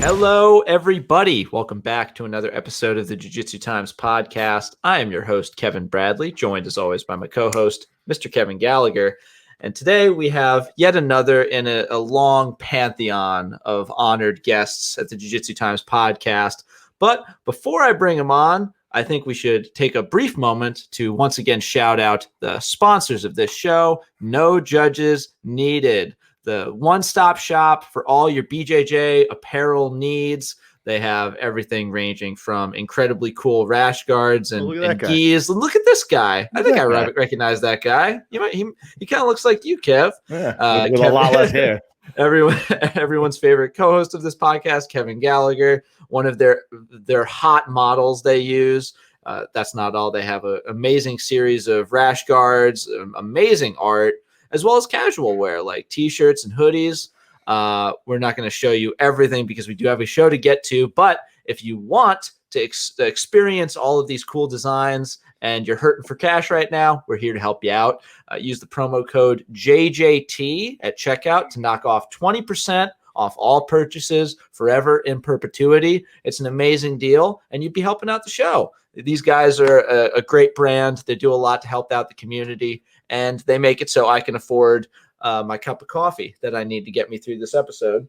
Hello, everybody. Welcome back to another episode of the Jiu-Jitsu Times podcast. I am your host, Kevin Bradley, joined as always by my co-host, Mr. Kevin Gallagher. And today we have yet another in a long pantheon of honored guests at the Jiu-Jitsu Times podcast. But before I bring them on, I think we should take a brief moment to once again shout out the sponsors of this show, No Judges Needed. The one-stop shop for all your BJJ apparel needs. They have everything ranging from incredibly cool rash guards and gis. Look at this guy. I think I recognize that guy. He kind of looks like you, Kev. Yeah, with a lot less hair. Everyone's favorite co-host of this podcast, Kevin Gallagher. One of their hot models they use. That's not all. They have an amazing series of rash guards, amazing art, as well as casual wear like t-shirts and hoodies. We're not going to show you everything because we do have a show to get to. But if you want to experience all of these cool designs and you're hurting for cash right now, we're here to help you out. Use the promo code JJT at checkout to knock off 20% off all purchases forever in perpetuity. It's an amazing deal, and you'd be helping out the show. These guys are a great brand. They do a lot to help out the community, and they make it so I can afford my cup of coffee that I need to get me through this episode.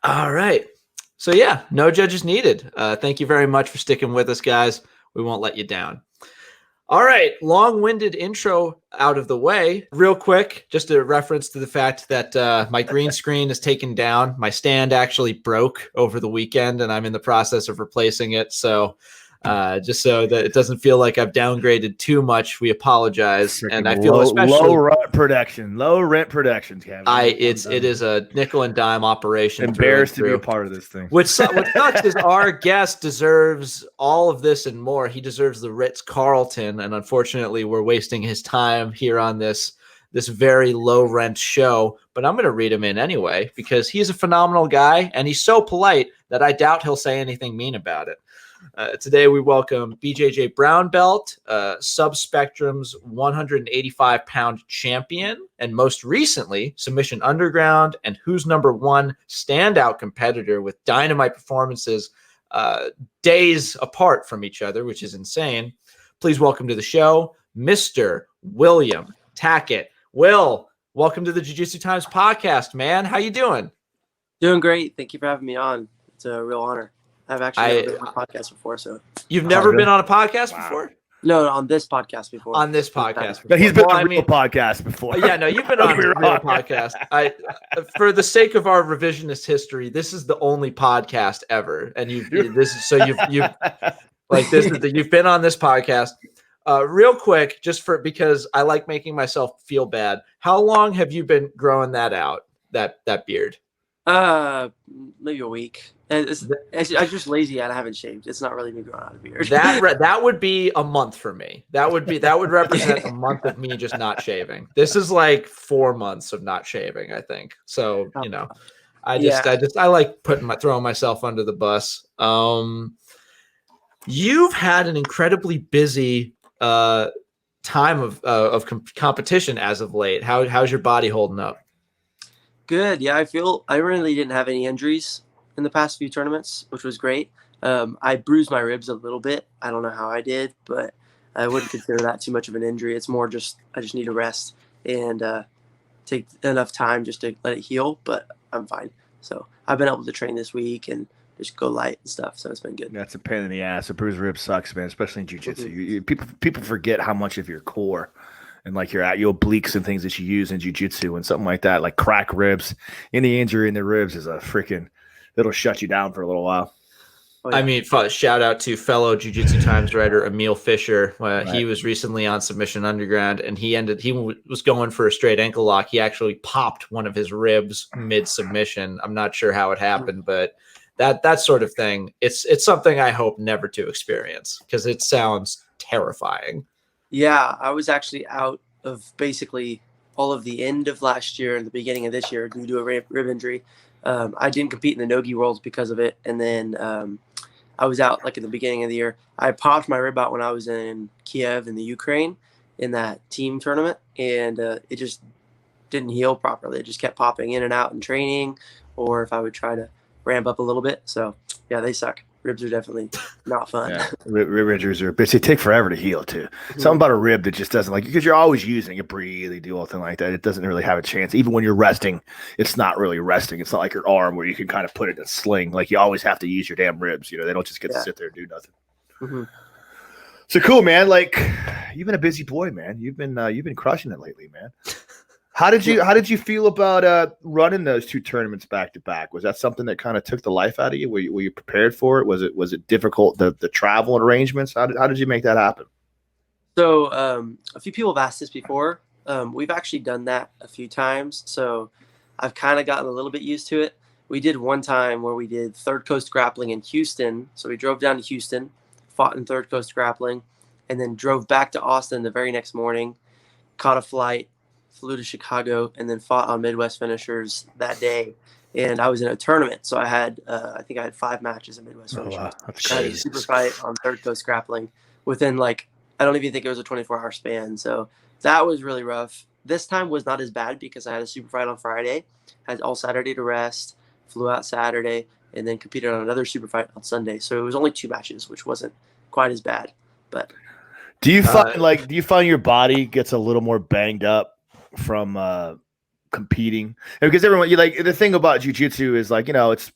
All right. So, yeah, no judges needed. Thank you very much for sticking with us, guys. We won't let you down. All right, long-winded intro out of the way. Real quick, just a reference to the fact that my green screen is taken down. My stand actually broke over the weekend, and I'm in the process of replacing it. So just so that it doesn't feel like I've downgraded too much, we apologize. And I feel low rent production, Kevin. It is a nickel and dime operation. Embarrassed to be a part of this thing. What sucks is our guest deserves all of this and more. He deserves the Ritz-Carlton, and unfortunately, we're wasting his time here on this very low rent show. But I'm going to read him in anyway because he's a phenomenal guy, and he's so polite that I doubt he'll say anything mean about it. Today we welcome BJJ Brown Belt, Subspectrum's 185-pound champion, and most recently Submission Underground and Who's Number One standout competitor with dynamite performances days apart from each other, which is insane. Please welcome to the show, Mr. William Tackett. Will, welcome to the Jiu-Jitsu Times podcast, man. How you doing? Doing great. Thank you for having me on. It's a real honor. I've actually never been on a podcast before. So you've never been on a podcast before? No, on this podcast before. On this podcast, but he's been on a real podcast before. Yeah, no, you've been on a real podcast. For the sake of our revisionist history, this is the only podcast ever, and you've been on this podcast. Real quick, because I like making myself feel bad. How long have you been growing that out? That beard? Maybe a week. I'm just lazy and I haven't shaved. It's not really me growing out a beard. That would be a month for me. That would represent a month of me just not shaving. This is like 4 months of not shaving, I think. So, I like throwing myself under the bus. You've had an incredibly busy time of competition as of late. How's your body holding up? Good. Yeah, I really didn't have any injuries in the past few tournaments, which was great. I bruised my ribs a little bit. I don't know how I did, but I wouldn't consider that too much of an injury. It's more just I just need to rest and take enough time just to let it heal, but I'm fine. So I've been able to train this week and just go light and stuff, so it's been good. That's a pain in the ass. A bruised rib sucks, man, especially in jiu-jitsu. People forget how much of your core and like your obliques and things that you use in jiu-jitsu and something like that, like crack ribs. Any injury in the ribs is it'll shut you down for a little while. Oh, yeah. I mean, shout out to fellow Jiu-Jitsu Times writer Emil Fisher. Right. He was recently on Submission Underground, and he was going for a straight ankle lock. He actually popped one of his ribs mid-submission. I'm not sure how it happened, but that sort of thing, it's something I hope never to experience because it sounds terrifying. Yeah, I was actually out of basically all of the end of last year and the beginning of this year due to a rib injury. I didn't compete in the Nogi Worlds because of it, and then I was out like in the beginning of the year. I popped my rib out when I was in Kiev in the Ukraine in that team tournament, and it just didn't heal properly. It just kept popping in and out in training, or if I would try to ramp up a little bit. So yeah, they suck. Ribs are definitely not fun. Yeah, rib injuries are, but they take forever to heal too. Something about a rib that just doesn't, like, because you're always using it, breathe, they do all thing like that. It doesn't really have a chance. Even when you're resting, it's not really resting. It's not like your arm where you can kind of put it in a sling. Like, you always have to use your damn ribs. You know, they don't just get to sit there and do nothing. Mm-hmm. So cool, man. Like, you've been a busy boy, man. You've been crushing it lately, man. How did you feel about running those 2 tournaments back to back? Was that something that kind of took the life out of you? Were you prepared for it? Was it difficult, the travel and arrangements? How did you make that happen? So a few people have asked this before. We've actually done that a few times, so I've kind of gotten a little bit used to it. We did one time where we did Third Coast Grappling in Houston. So we drove down to Houston, fought in Third Coast Grappling, and then drove back to Austin the very next morning, caught a flight, flew to Chicago, and then fought on Midwest Finishers that day. And I was in a tournament, so I had I think I had 5 matches in Midwest Finishers. Wow, that's I had a crazy. super fight on Third Coast Grappling within, like, I don't even think it was a 24-hour span. So that was really rough. This time was not as bad because I had a super fight on Friday, had all Saturday to rest, flew out Saturday, and then competed on another super fight on Sunday. So it was only 2 matches, which wasn't quite as bad. But do you find your body gets a little more banged up from competing? And because everyone, the thing about jiu-jitsu is, like, it's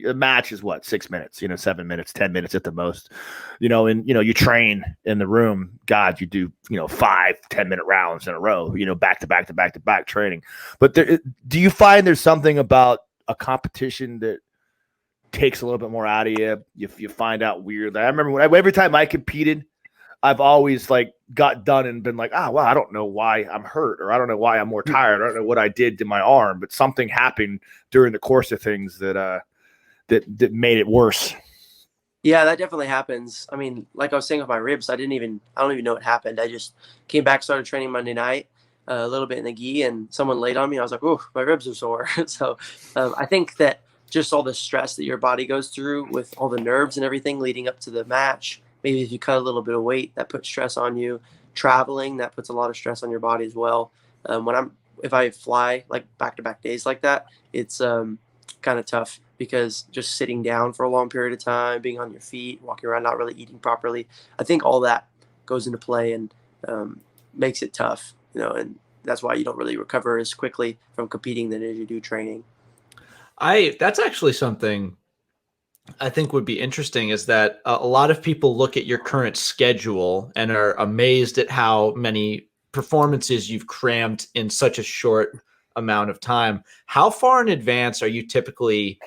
a match is what, 6 minutes, 7 minutes, 10 minutes at the most, and you train in the room. God, you do 5-10 minute rounds in a row, back to back training. But do you find there's something about a competition that takes a little bit more out of you? You find out weird. I remember every time I competed, I've always, like, got done and been like, wow, I don't know why I'm hurt, or I don't know why I'm more tired. I don't know what I did to my arm, but something happened during the course of things that made it worse. yeah, that definitely happens. I mean, like I was saying with my ribs, I don't even know what happened. I just came back, started training Monday night, a little bit in the gi, and someone laid on me. I was like, oh, my ribs are sore. So I think that just all the stress that your body goes through with all the nerves and everything leading up to the match. Maybe if you cut a little bit of weight, that puts stress on you. Traveling, that puts a lot of stress on your body as well. If I fly, like, back-to-back days like that, it's kind of tough because just sitting down for a long period of time, being on your feet, walking around, not really eating properly, I think all that goes into play and makes it tough, and that's why you don't really recover as quickly from competing than as you do training. That's actually something I think would be interesting, is that a lot of people look at your current schedule and are amazed at how many performances you've crammed in such a short amount of time. How far in advance are you typically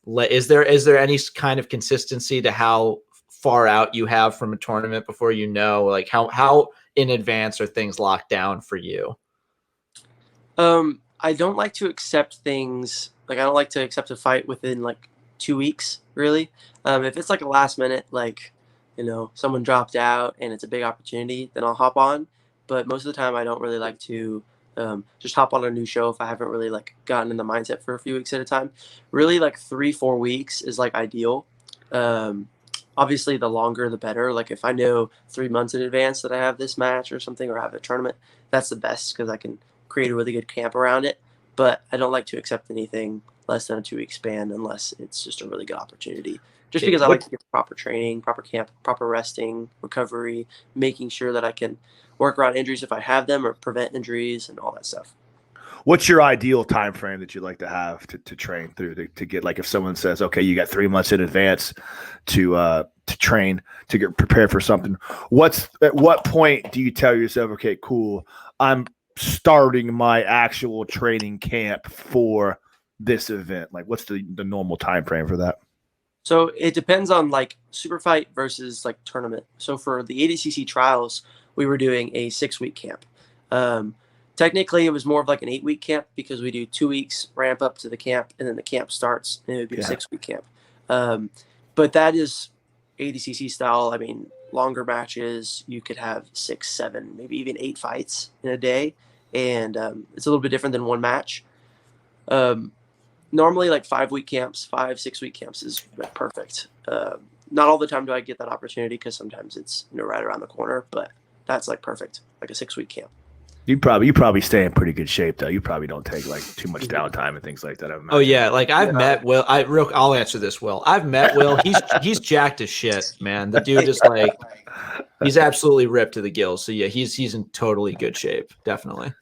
is there any kind of consistency to how far out you have from a tournament before like how in advance are things locked down for you? I don't like to accept things, like, I don't like to accept a fight within, like, 2 weeks, really. If it's like a last minute, like, someone dropped out and it's a big opportunity, then I'll hop on. But most of the time, I don't really like to just hop on a new show if I haven't really, like, gotten in the mindset for a few weeks at a time. Really, like, 3-4 weeks is, like, ideal. Obviously, the longer the better. Like, if I know 3 months in advance that I have this match or something, or have a tournament, that's the best because I can create a really good camp around it. But I don't like to accept anything less than a 2-week span unless it's just a really good opportunity. Just because I like to get the proper training, proper camp, proper resting, recovery, making sure that I can work around injuries if I have them, or prevent injuries and all that stuff. What's your ideal time frame that you'd like to have to train through, to get, like, if someone says, okay, you got 3 months in advance to train, to get prepared for something, at what point do you tell yourself, okay, cool, I'm starting my actual training camp for this event? Like, what's the normal time frame for that? So it depends on, like, super fight versus, like, tournament. So for the Adcc Trials, we were doing a 6-week camp. Technically, it was more of like an 8-week camp because we do 2 weeks ramp up to the camp, and then the camp starts, and it would be a 6-week camp. But that is ADCC style. I mean, longer matches, you could have 6, 7, maybe even 8 fights in a day, and it's a little bit different than one match. Normally, like 5-week camps, 5-6-week camps is perfect. Not all the time do I get that opportunity because sometimes it's right around the corner, but that's, like, perfect, like a 6-week camp. You probably stay in pretty good shape though. You probably don't take like too much downtime and things like that. I would Oh imagine. yeah, like I've met Will. I'll answer this, Will. I've met Will. He's jacked as shit, man. The dude is like, he's absolutely ripped to the gills. So yeah, he's in totally good shape, definitely.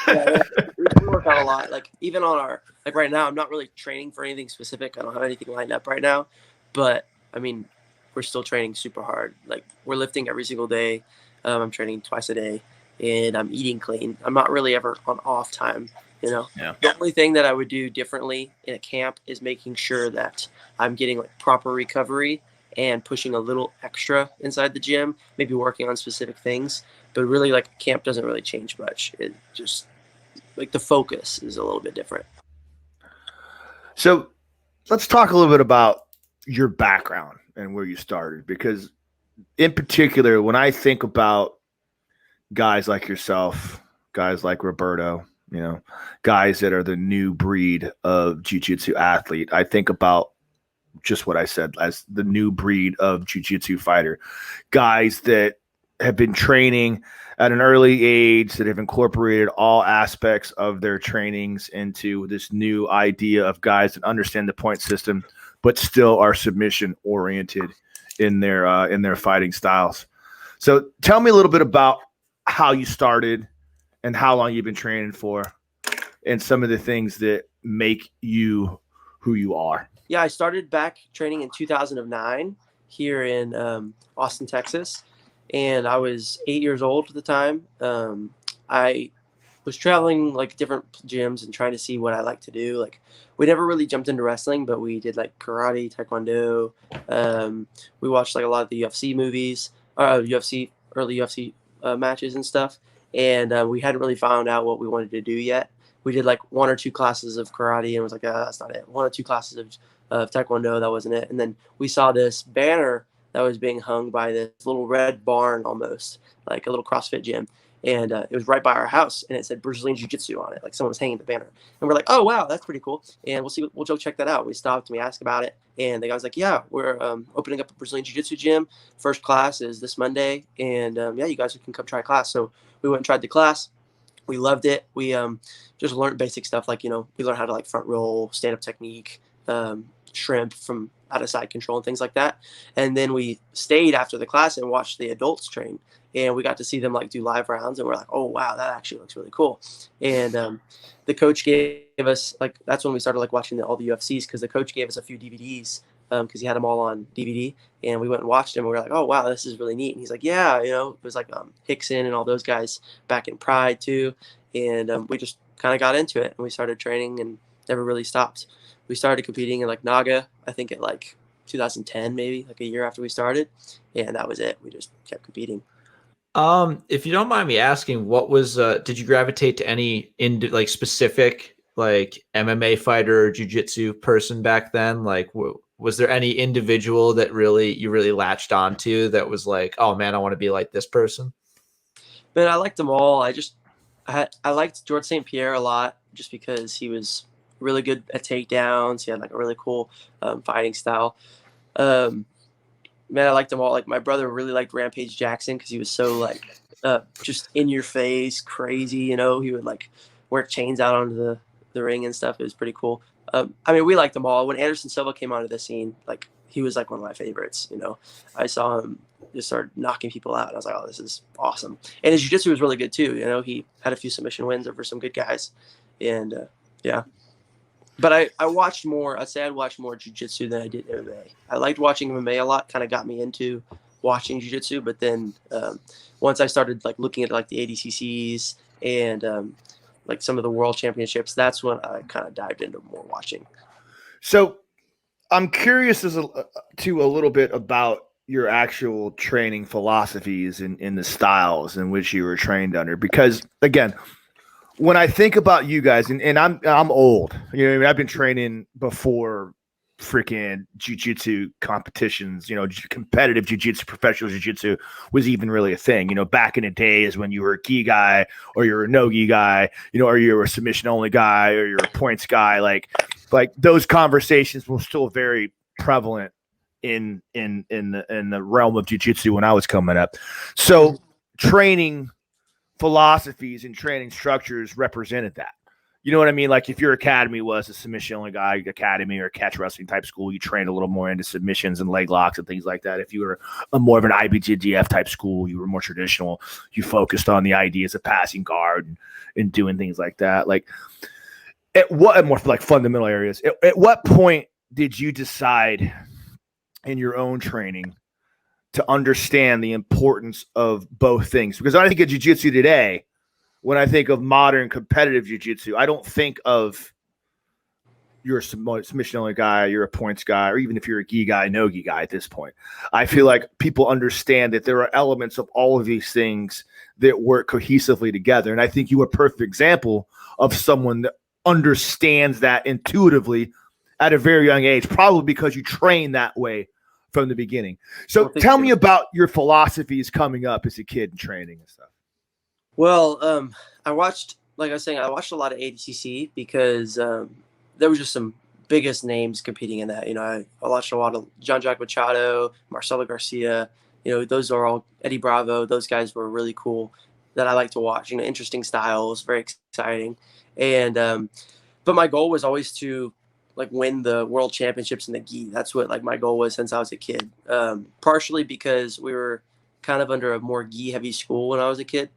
Yeah, we work out a lot. Like even on our right now, I'm not really training for anything specific. I don't have anything lined up right now, but I mean, we're still training super hard. Like we're lifting every single day. I'm training twice a day, and I'm eating clean. I'm not really ever on off time. Yeah. The only thing that I would do differently in a camp is making sure that I'm getting like proper recovery and pushing a little extra inside the gym, maybe working on specific things. But really, like camp doesn't really change much. It just like the focus is a little bit different. So let's talk a little bit about your background and where you started, because in particular, when I think about guys like yourself, guys like Roberto, guys that are the new breed of jiu-jitsu athlete, I think about just what I said as the new breed of jiu-jitsu fighter, guys that have been training at an early age, that have incorporated all aspects of their trainings into this new idea of guys that understand the point system, but still are submission oriented in their fighting styles. So tell me a little bit about how you started and how long you've been training for, and some of the things that make you who you are. Yeah, I started back training in 2009 here in Austin, Texas. And I was 8 years old at the time. I was traveling like different gyms and trying to see what I like to do. Like we never really jumped into wrestling, but we did like karate, taekwondo. We watched like a lot of the UFC movies, early UFC matches and stuff. And we hadn't really found out what we wanted to do yet. We did like 1 or 2 classes of karate and was like, that's not it. 1 or 2 classes of taekwondo, that wasn't it. And then we saw this banner that was being hung by this little red barn, almost like a little CrossFit gym. And it was right by our house, and it said Brazilian Jiu-Jitsu on it. Like someone was hanging the banner. And we're like, oh, wow, that's pretty cool. And we'll go check that out. We stopped and we asked about it. And the guy was like, yeah, we're opening up a Brazilian Jiu-Jitsu gym. First class is this Monday. And yeah, you guys can come try a class. So we went and tried the class. We loved it. We just learned basic stuff. Like, we learned how to like front roll, stand-up technique, shrimp from out of side control and things like that. And then we stayed after the class and watched the adults train, and we got to see them like do live rounds, and we're like, oh wow, that actually looks really cool. And the coach gave us like, that's when we started like watching all the UFCs, because the coach gave us a few DVDs because he had them all on DVD, and we went and watched them, and we were like, oh wow, this is really neat. And he's like, yeah, it was like Hickson and all those guys back in Pride too. And we just kind of got into it, and we started training and never really stopped. We started competing in like Naga, I think at like 2010, maybe like a year after we started. And that was it. We just kept competing. If you don't mind me asking, what was, did you gravitate to any like specific like MMA fighter or jiu-jitsu person back then? Like, was there any individual that you really latched onto that was like, oh man, I want to be like this person? But I liked them all. I liked George St. Pierre a lot, just because he was really good at takedowns. He had like a really cool fighting style. Man, I liked them all. Like my brother really liked Rampage Jackson because he was so like just in your face, crazy. He would like wear chains out onto the ring and stuff. It was pretty cool. I mean, we liked them all. When Anderson Silva came onto the scene, like he was like one of my favorites. I saw him just start knocking people out, and I was like, oh, this is awesome. And his jiu-jitsu was really good too. He had a few submission wins over some good guys, and yeah. But I watched more. I'd say I watched more jiu-jitsu than I did MMA. I liked watching MMA a lot. Kind of got me into watching jiu-jitsu. But then once I started like looking at like the ADCCs and like some of the world championships, that's when I kind of dived into more watching. So I'm curious to a little bit about your actual training philosophies in the styles in which you were trained under, because again, when I think about you guys, and I'm old, I've been training before freaking jiu-jitsu competitions, competitive jiu-jitsu, professional jiu-jitsu was even really a thing. Back in the days when you were a gi guy or you're a no gi guy, or you're a submission only guy or you're a points guy, like those conversations were still very prevalent in the realm of jiu-jitsu when I was coming up. So training philosophies and training structures represented that. You know what I mean? Like if your academy was a submission only guy academy or a catch wrestling type school, you trained a little more into submissions and leg locks and things like that. If you were a more of an IBJJF type school, you were more traditional. You focused on the ideas of passing guard and doing things like that. Like at what more like fundamental areas, at what point did you decide in your own training to understand the importance of both things? Because I think of jiu-jitsu today, when I think of modern competitive jiu-jitsu, I don't think of you're a submission only guy, you're a points guy, or even if you're a gi guy, no gi guy at this point. I feel like people understand that there are elements of all of these things that work cohesively together. And I think you are a perfect example of someone that understands that intuitively at a very young age, probably because you train that way from the beginning. So tell me about your philosophies coming up as a kid in training and stuff. Well, I watched, like I was saying, I watched a lot of Adcc because there was just some biggest names competing in that. You know, I watched a lot of Jean-Jacques Machado, Marcelo Garcia. You know, those are all Eddie Bravo. Those guys were really cool that I like to watch. You know, interesting styles, very exciting. And but my goal was always to like win the world championships in the gi. That's what like my goal was since I was a kid. Partially because we were kind of under a more gi heavy school when I was a kid.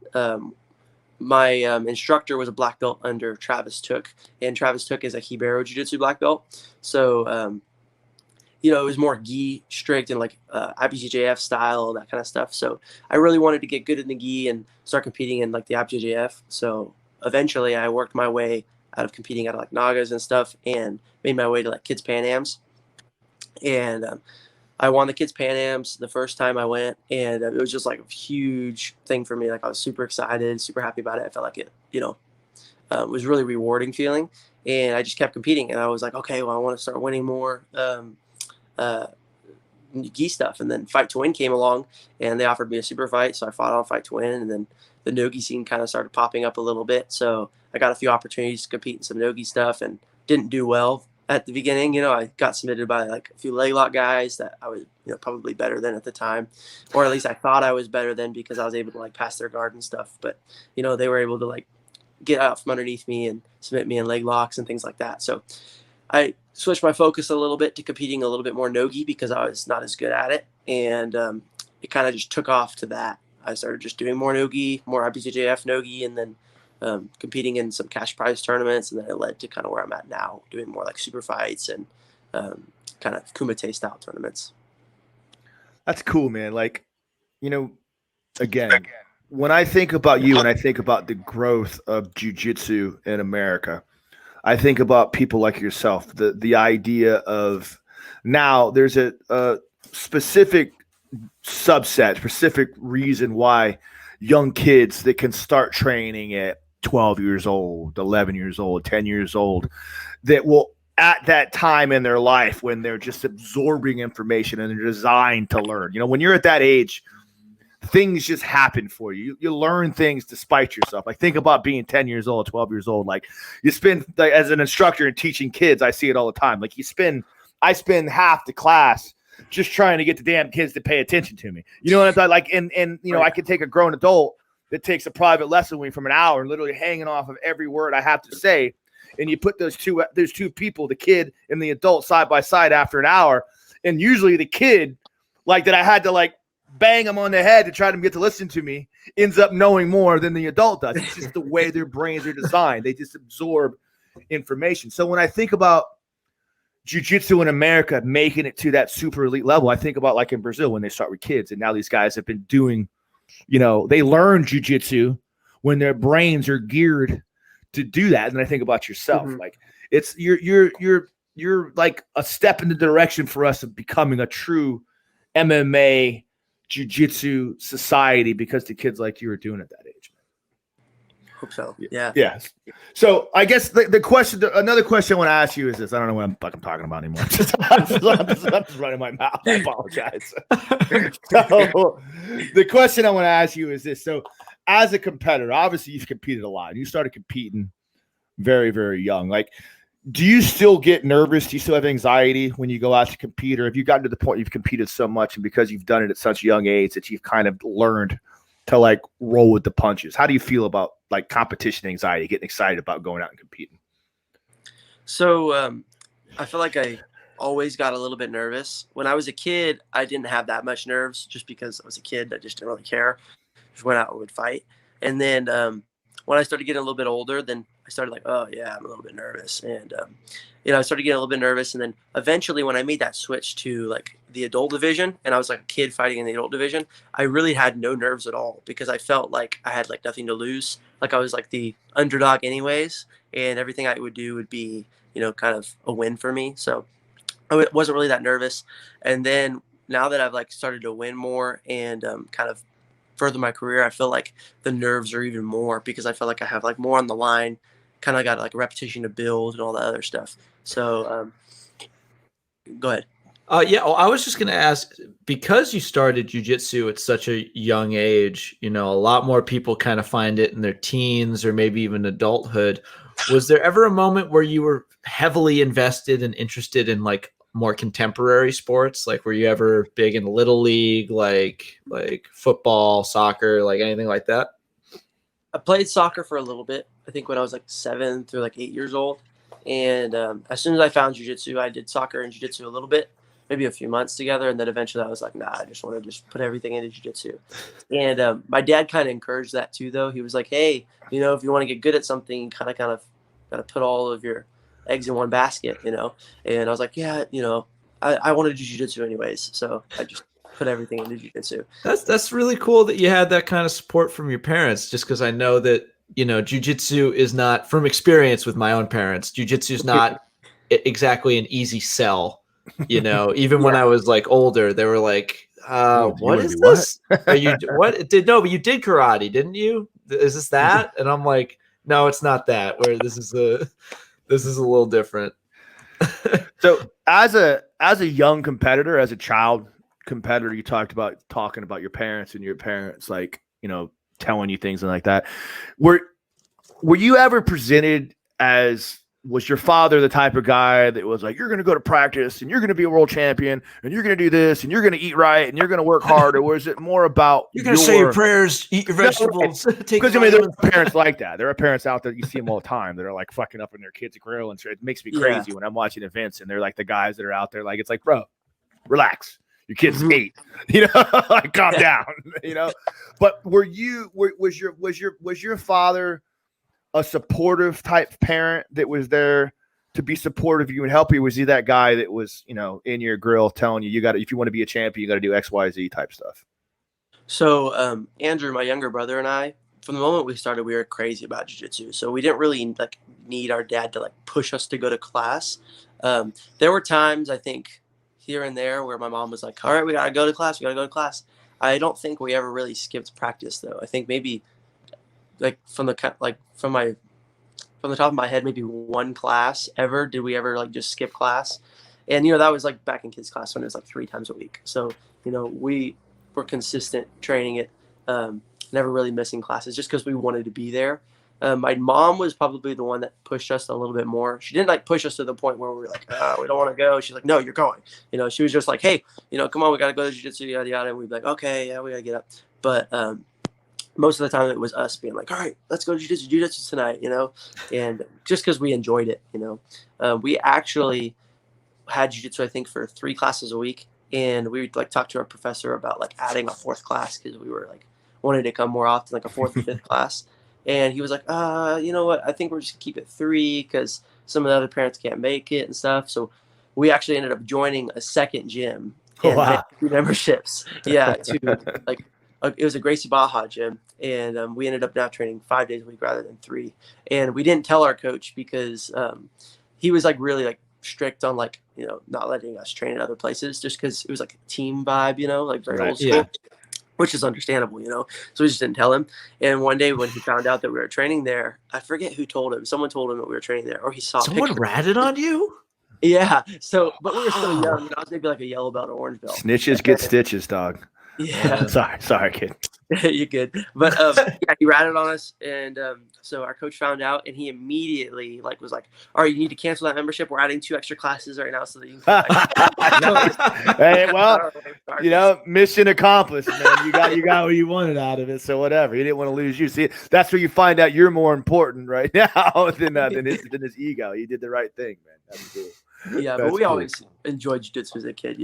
My instructor was a black belt under Travis Took, and Travis Took is a Hibero Jiu-Jitsu black belt. So, you know, it was more gi strict and like IBJJF style, that kind of stuff. So I really wanted to get good in the gi and start competing in like the IBJJF. So eventually I worked my way out of competing out of like Nagas and stuff and made my way to like Kids Pan Ams. And I won the Kids Pan Ams the first time I went, and it was just like a huge thing for me. Like I was super excited, super happy about it. I felt like it, you know, was really rewarding feeling. And I just kept competing, and I was like, okay, well, I want to start winning more gi stuff. And then Fight to Win came along, and they offered me a super fight, so I fought on Fight to Win. And then the no-gi scene kind of started popping up a little bit, so I got a few opportunities to compete in some no-gi stuff, and didn't do well at the beginning. You know, I got submitted by like a few leg lock guys that I was, you know, probably better than at the time, or at least I thought I was better than because I was able to like pass their guard and stuff. But, you know, they were able to like get out from underneath me and submit me in leg locks and things like that. So I switched my focus a little bit to competing a little bit more no-gi because I was not as good at it. And it kind of just took off to that. I started just doing more no-gi, more IBJJF no-gi, and then competing in some cash prize tournaments, and then it led to kind of where I'm at now, doing more like super fights and kind of kumite style tournaments. That's cool, man. Like, you know, again, when I think about you and I think about the growth of jiu-jitsu in America, I think about people like yourself, the idea of now there's a specific subset, specific reason why young kids that can start training at 12 years old, 11 years old, 10 years old, that will at that time in their life when they're just absorbing information and they're designed to learn. You know, when you're at that age, things just happen for you. You learn things despite yourself. Like think about being 10 years old, 12 years old. Like you spend, like as an instructor and teaching kids, I see it all the time. Like I spend half the class just trying to get the damn kids to pay attention to me. You know what I'm saying? Like, and you know, I could take a grown adult that takes a private lesson with me from an hour, literally hanging off of every word I have to say. And you put those two people, the kid and the adult, side by side after an hour. And usually the kid, like that I had to like bang them on the head to try to get to listen to me, ends up knowing more than the adult does. It's just the way their brains are designed. They just absorb information. So when I think about jiu-jitsu in America making it to that super elite level, I think about like in Brazil when they start with kids, and now these guys have been doing, you know, they learn jiu-jitsu when their brains are geared to do that. And I think about yourself, like it's you're like a step in the direction for us of becoming a true MMA jiu-jitsu society because the kids like you are doing at that age. Hope so. Yeah. Yes. So I guess the question, another question I want to ask you is this. I don't know what I'm talking about anymore. I'm just running my mouth. I apologize. So the question I want to ask you is this. So as a competitor, obviously you've competed a lot. You started competing very, very young. Like, do you still get nervous? Do you still have anxiety when you go out to compete? Or have you gotten to the point you've competed so much and because you've done it at such a young age that you've kind of learned to like roll with the punches? How do you feel about like competition anxiety, getting excited about going out and competing? So I feel like I always got a little bit nervous. When I was a kid, I didn't have that much nerves just because I was a kid. I just didn't really care. Just went out and would fight. And then when I started getting a little bit older, then I started like, oh yeah, I'm a little bit nervous. And, I started getting a little bit nervous. And then eventually when I made that switch to like the adult division and I was like a kid fighting in the adult division, I really had no nerves at all because I felt like I had like nothing to lose. Like I was like the underdog anyways, and everything I would do would be, kind of a win for me. So I wasn't really that nervous. And then now that I've like started to win more and kind of further my career, I feel like the nerves are even more because I feel like I have like more on the line, kind of got like a repetition to build and all that other stuff. So go ahead. Yeah, well, I was just going to ask, because you started jiu-jitsu at such a young age, a lot more people kind of find it in their teens or maybe even adulthood. Was there ever a moment where you were heavily invested and interested in like more contemporary sports? Like, were you ever big in Little League, like football, soccer, like anything like that? I played soccer for a little bit, I think when I was like 7 through like 8 years old. And as soon as I found jiu-jitsu, I did soccer and jiu-jitsu a little bit, maybe a few months together. And then eventually I was like, nah, I just want to just put everything into jiu-jitsu. And my dad kind of encouraged that too, though. He was like, hey, if you want to get good at something, you kind of got to put all of your eggs in one basket, And I was like, yeah, I want to do jiu-jitsu anyways. So I just put everything into jiu-jitsu. That's really cool that you had that kind of support from your parents, just because I know that, jiu-jitsu is not, from experience with my own parents, jiu-jitsu is not exactly an easy sell. Even when I was like older, they were like, what is this? Are you but you did karate, didn't you? Is this that? And I'm like, no, it's not that. Where this is a little different. So as a young competitor, as a child competitor, you talked about talking about your parents and your parents, like, telling you things and like that. Were you ever presented as, was your father the type of guy that was like, you're going to go to practice and you're going to be a world champion and you're going to do this and you're going to eat right and you're going to work hard? Or was it more about you're going to say your prayers, eat your vegetables? Because there are parents like that. There are parents out there, you see them all the time, that are like fucking up in their kids' grill. And it makes me crazy when I'm watching events and they're like the guys that are out there. Like, it's like, bro, relax. Your kid's 8, like calm down, But was your father a supportive type parent that was there to be supportive of you and help you? Was he that guy that was, in your grill telling you got to, if you want to be a champion, you got to do X, Y, Z type stuff? So Andrew, my younger brother, and I, from the moment we started, we were crazy about jiu-jitsu. So we didn't really like need our dad to like push us to go to class. There were times, I think, here and there where my mom was like, all right, we got to go to class. I don't think we ever really skipped practice, though. I think maybe like from the top of my head, maybe one class ever did we ever like just skip class. And, that was like back in kids class when it was like 3 times a week. So, we were consistent training it, never really missing classes just because we wanted to be there. My mom was probably the one that pushed us a little bit more. She didn't like push us to the point where we were like, we don't want to go. She's like, no, you're going. She was just like, hey, come on, we got to go to jiu-jitsu, yada, yada. And we'd be like, okay, yeah, we got to get up. But most of the time it was us being like, all right, let's go to jiu-jitsu tonight, and just because we enjoyed it, we actually had jiu-jitsu, I think, for 3 classes a week. And we would like talk to our professor about like adding a 4th class because we were like wanting to come more often, like a 4th or 5th class. And he was like, you know what? I think we're just keep it 3 because some of the other parents can't make it and stuff. So we actually ended up joining a second gym and 2 memberships. Yeah, to like it was a Gracie Baja gym, and we ended up now training 5 days a week rather than 3. And we didn't tell our coach because he was like really like strict on like not letting us train at other places just because it was like a team vibe, like very old school. Yeah. Which is understandable, So we just didn't tell him. And one day when he found out that we were training there, I forget who told him. Someone told him that we were training there, or he saw. Someone ratted on you? Yeah. So, but we were still young. I was maybe like a yellow belt or orange belt. Snitches get stitches, dog. Yeah. Sorry, kid. You're good. But yeah, he ratted on us, and so our coach found out, and he immediately was like, "All right, you need to cancel that membership. We're adding 2 extra classes right now, so that you can come back." Hey, well, mission accomplished, man. You got what you wanted out of it, so whatever. You didn't want to lose you. See, that's where you find out you're more important right now than his ego. You did the right thing, man. That's cool. Yeah, That's but we cool. always enjoyed jiu-jitsu as a kid.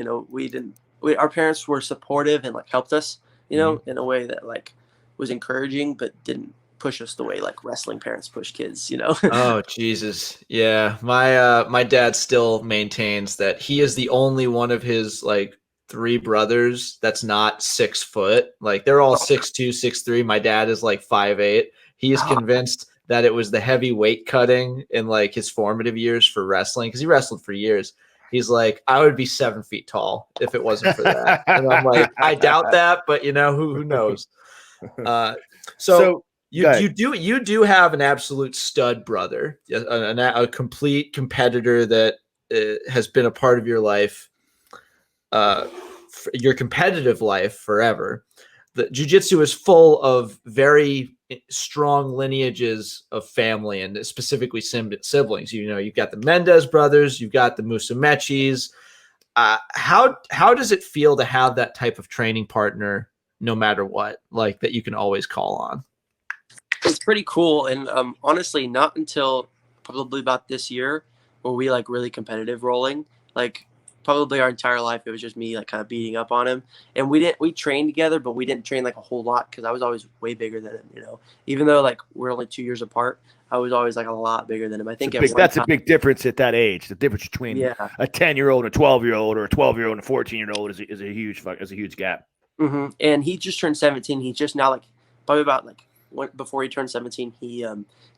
Our parents were supportive and helped us, in a way that was encouraging, but didn't push us the way wrestling parents push kids, Oh, Jesus. Yeah. My dad still maintains that he is the only one of his 3 brothers that's not 6 foot. They're all 6'2", 6'3". My dad is 5'8". He is convinced that it was the heavy weight cutting in his formative years for wrestling, because he wrestled for years. He's like, I would be 7 feet tall if it wasn't for that. And I'm like, I doubt that, but who knows? So you do have an absolute stud brother, a complete competitor that has been a part of your life, your competitive life forever. The jiu-jitsu is full of very strong lineages of family, and specifically siblings. You've got the Mendez brothers, you've got the Musumechis. How does it feel to have that type of training partner, no matter what, that you can always call on? It's pretty cool, and honestly, not until probably about this year were we really competitive rolling. Probably our entire life, it was just me kind of beating up on him, and we trained together, but we didn't train a whole lot because I was always way bigger than him. Even though we're only 2 years apart, I was always a lot bigger than him. I think that's a big difference at that age. The difference between a 10-year-old and a 12-year-old, or a 12-year-old and a 14-year-old is a huge gap. Mm-hmm. And he just turned 17. He's just now probably about before he turned 17, he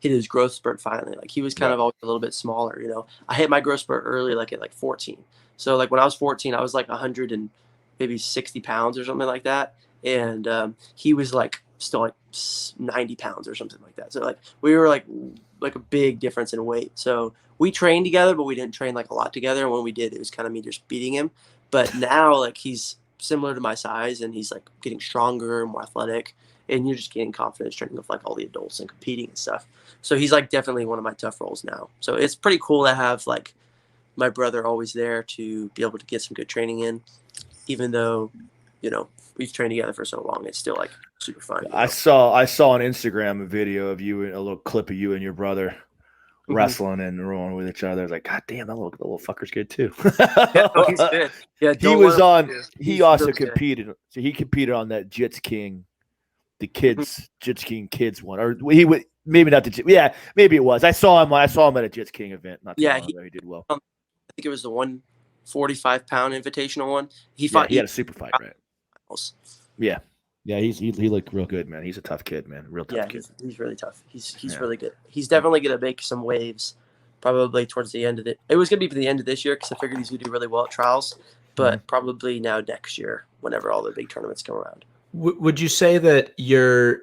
hit his growth spurt finally. He was kind of always a little bit smaller. I hit my growth spurt early, at 14. So when I was 14, I was 100 and maybe 60 pounds or something like that, and he was still 90 pounds or something like that. So we were a big difference in weight. So we trained together, but we didn't train a lot together. And when we did, it was kind of me just beating him. But now he's similar to my size, and he's getting stronger, more athletic, and you're just gaining confidence training with all the adults and competing and stuff. So he's definitely one of my tough roles now. So it's pretty cool to have my brother always there to be able to get some good training in, even though, we've trained together for so long. It's still super fun. I saw on Instagram a video of you, a little clip of you and your brother wrestling and rolling with each other. I was like, God damn, that little fucker's good too. He's good. Yeah, he also competed. So he competed on that Jits King, the kids, Jits King kids one, or he would maybe not the maybe it was. I saw him at a Jits King event. Not too long ago. He did well. I think it was the 145-pound invitational one. He fought. He had a super fight, right? Yeah. He looked real good, man. He's a tough kid, man. Real tough kid. He's really tough. He's really good. He's definitely gonna make some waves, probably towards the end of it. It was gonna be for the end of this year because I figured he's gonna do really well at trials, but probably now next year, whenever all the big tournaments come around. Would you say that your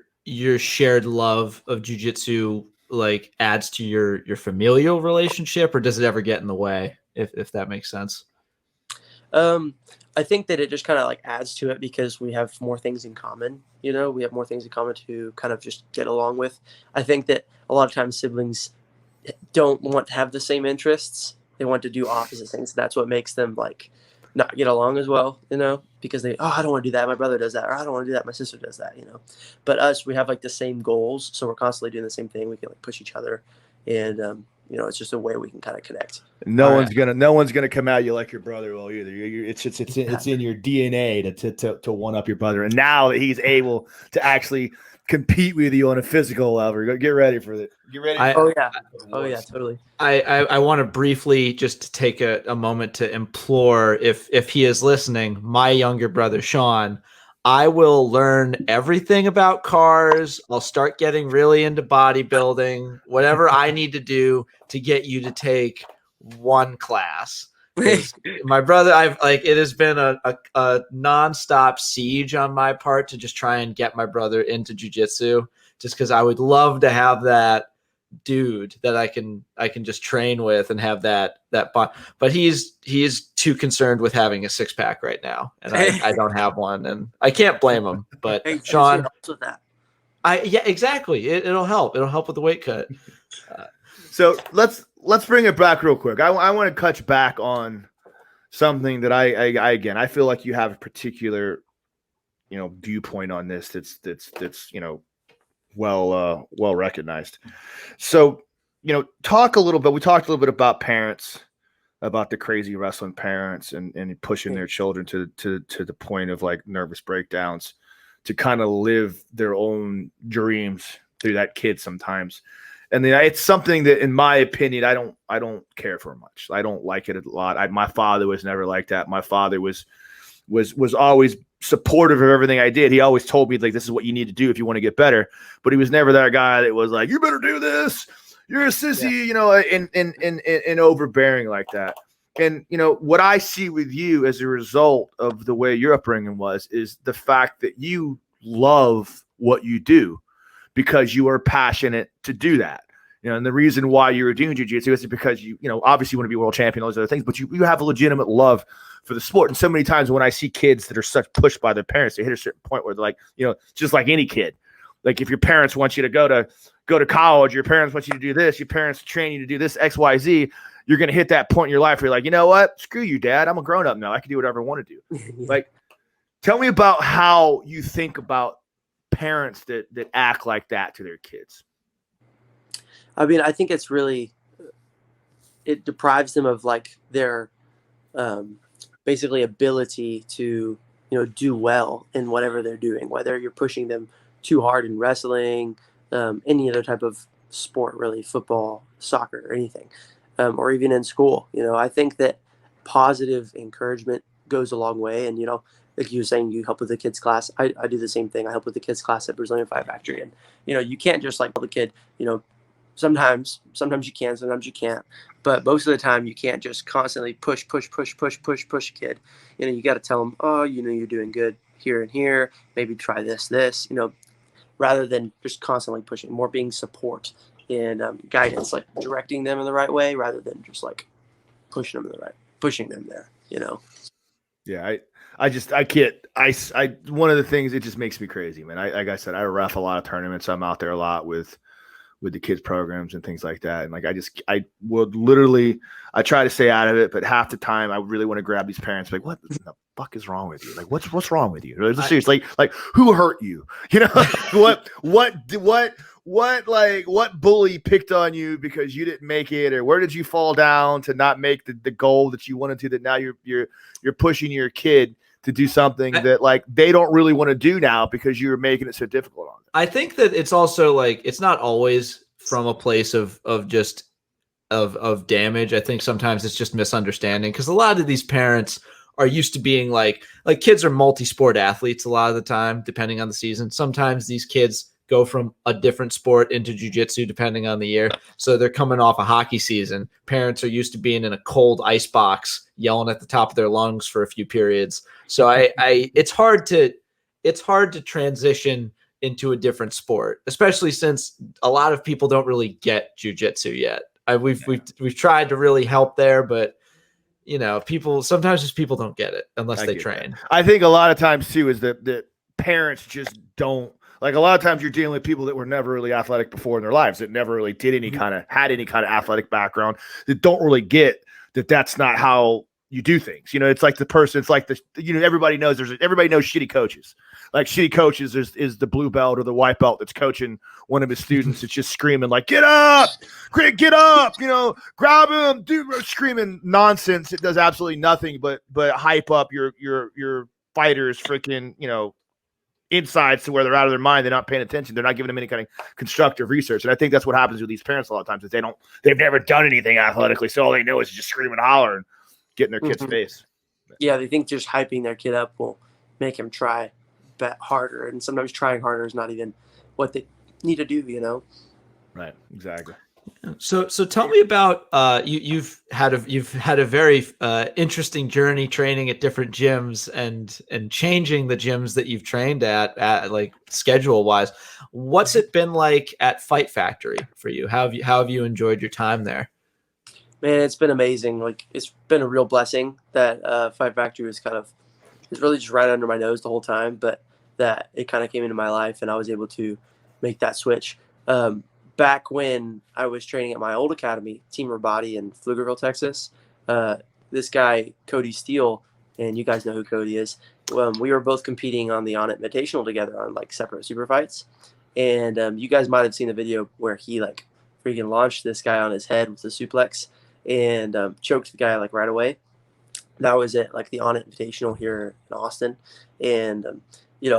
shared love of jiu-jitsu adds to your familial relationship, or does it ever get in the way, if that makes sense? I think that it just kind of adds to it because we have more things in common. We have more things in common to kind of just get along with. I think that a lot of times siblings don't want to have the same interests. They want to do opposite things. That's what makes them not get along as well, because I don't want to do that. My brother does that, or I don't want to do that. My sister does that, But us, we have the same goals, so we're constantly doing the same thing. We can push each other, and it's just a way we can kind of connect. No one's gonna come at you like your brother will either. It's in your DNA to one up your brother, and now that he's able to actually compete with you on a physical level, get ready for it. Get ready. Totally. I want to briefly just take a moment to implore, if he is listening, my younger brother Sean, I will learn everything about cars. I'll start getting really into bodybuilding, whatever I need to do to get you to take one class. My brother, it has been a nonstop siege on my part to just try and get my brother into jiu-jitsu, just because I would love to have that dude that I can just train with and have that bond. But he's too concerned with having a six pack right now, and I don't have one, and I can't blame him. But Hey, Sean, helps with that. yeah, exactly. It'll help. It'll help with the weight cut. So let's bring it back real quick. I want to touch back on something that I feel like you have a particular, viewpoint on this that's well recognized. So, talk a little bit. We talked a little bit about parents, about the crazy wrestling parents and pushing their children to the point of like nervous breakdowns to kind of live their own dreams through that kid sometimes. And then it's something that, in my opinion, I don't care for much. I don't like it a lot. My father was never like that. My father was always supportive of everything I did. He always told me, like, this is what you need to do if you want to get better. But he was never that guy that was like, you better do this. You're a sissy, and overbearing like that. And, what I see with you as a result of the way your upbringing is the fact that you love what you do because you are passionate to do that. And the reason why you were doing jiu-jitsu is because you obviously want to be world champion, all those other things, but you have a legitimate love for the sport. And so many times when I see kids that are such pushed by their parents, they hit a certain point where they're like, just like any kid, like if your parents want you to go to college, your parents want you to do this, your parents train you to do this, X, Y, Z, you're going to hit that point in your life where you're like, you know what? Screw you, Dad. I'm a grown up now. I can do whatever I want to do. Yeah. Like, tell me about how you think about parents that act like that to their kids. I mean, I think it's really, it deprives them of like their basically ability to, do well in whatever they're doing, whether you're pushing them too hard in wrestling, any other type of sport, really, football, soccer, or anything, or even in school. I think that positive encouragement goes a long way. And, like you were saying, you help with the kids class. I do the same thing. I help with the kids class at Brazilian Fire Factory. And, you can't just like tell the kid, sometimes you can, sometimes you can't. But most of the time you can't just constantly push a kid. You got to tell them, oh, you're doing good here and here. Maybe try this, rather than just constantly pushing, more being support and guidance, like directing them in the right way rather than just like pushing them there. Yeah, I can't. One of the things, it just makes me crazy, man. Like I said, I ref a lot of tournaments. I'm out there a lot with the kids programs and things like that. And like, I would literally, I try to stay out of it, but half the time I really want to grab these parents, like, what the fuck is wrong with you? Like, what's wrong with you? Seriously, like who hurt you? What bully picked on you because you didn't make it, or where did you fall down to not make the goal that you wanted to, that now you're pushing your kid to do something that like they don't really want to do now because you're making it so difficult on them. I think that it's also like, it's not always from a place of damage. I think sometimes it's just misunderstanding, because a lot of these parents are used to being like kids are multi-sport athletes a lot of the time, depending on the season. Sometimes these kids go from a different sport into jiu-jitsu depending on the year. So they're coming off a hockey season. Parents are used to being in a cold ice box, yelling at the top of their lungs for a few periods. So it's hard to transition into a different sport, especially since a lot of people don't really get jiu-jitsu yet. We've tried to really help there, but sometimes people don't get it unless they train. That. I think a lot of times too is that parents just don't. Like, a lot of times you're dealing with people that were never really athletic before in their lives, that never really had any kind of athletic background, that don't really get that that's not how you do things. It's like the person, it's like everybody knows shitty coaches. Like, shitty coaches is the blue belt or the white belt that's coaching one of his students. It's just screaming like, get up, get up, grab him, dude, screaming nonsense. It does absolutely nothing but hype up your fighters freaking, insides to where they're out of their mind. They're not paying attention. They're not giving them any kind of constructive research. And I think that's what happens with these parents a lot of times, is they've never done anything athletically. So all they know is just scream and holler and get in their kid's face. Yeah. They think just hyping their kid up will make him try harder. And sometimes trying harder is not even what they need to do, Right. Exactly. So tell me about you've had a very interesting journey training at different gyms and changing the gyms that you've trained at like schedule wise. What's it been like at Fight Factory for you? How have you enjoyed your time there? Man, it's been amazing. Like, it's been a real blessing that Fight Factory was it's really just right under my nose the whole time, but that it kind of came into my life and I was able to make that switch. Back when I was training at my old academy, Team Rabati in Pflugerville, Texas, this guy, Cody Steele, and you guys know who Cody is, we were both competing on the On It Invitational together on like separate super fights. And you guys might have seen the video where he like freaking launched this guy on his head with a suplex and choked the guy like right away. That was it, like the On It Invitational here in Austin. And,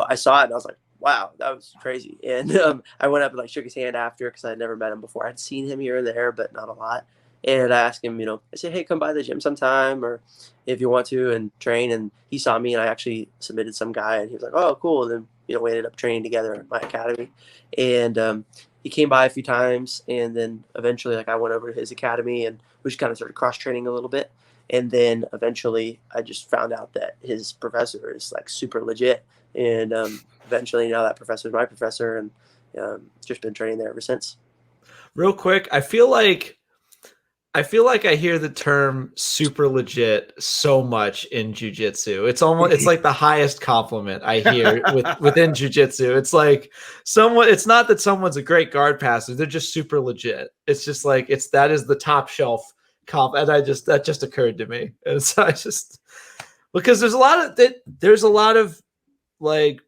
I saw it and I was like, wow, that was crazy. And I went up and like shook his hand after because I had never met him before. I'd seen him here and there, but not a lot. And I asked him, I said, hey, come by the gym sometime or if you want to and train. And he saw me and I actually submitted some guy and he was like, oh, cool. And then, we ended up training together at my academy. And he came by a few times. And then eventually like I went over to his academy and we just kind of started cross training a little bit. And then eventually I just found out that his professor is like super legit. And eventually now that professor is my professor and just been training there ever since. Real quick, I feel like I hear the term super legit so much in jiu-jitsu. It's like the highest compliment I hear within jiu-jitsu. It's like it's not that someone's a great guard passer. They're just super legit. It's just like that is the top shelf comp. And that just occurred to me. And so because there's a lot of like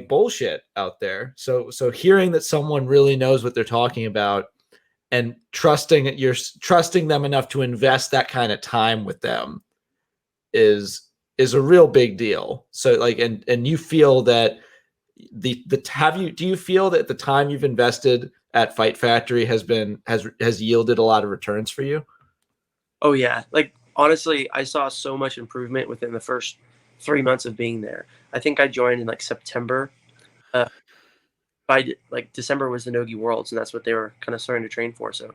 bullshit out there. So hearing that someone really knows what they're talking about and trusting them enough to invest that kind of time with them is a real big deal. So like, and you feel that do you feel that the time you've invested at Fight Factory has yielded a lot of returns for you? Oh yeah. Like, honestly, I saw so much improvement within the first 3 months of being there. I think I joined in like September. By like December was the Nogi Worlds, and that's what they were kind of starting to train for. So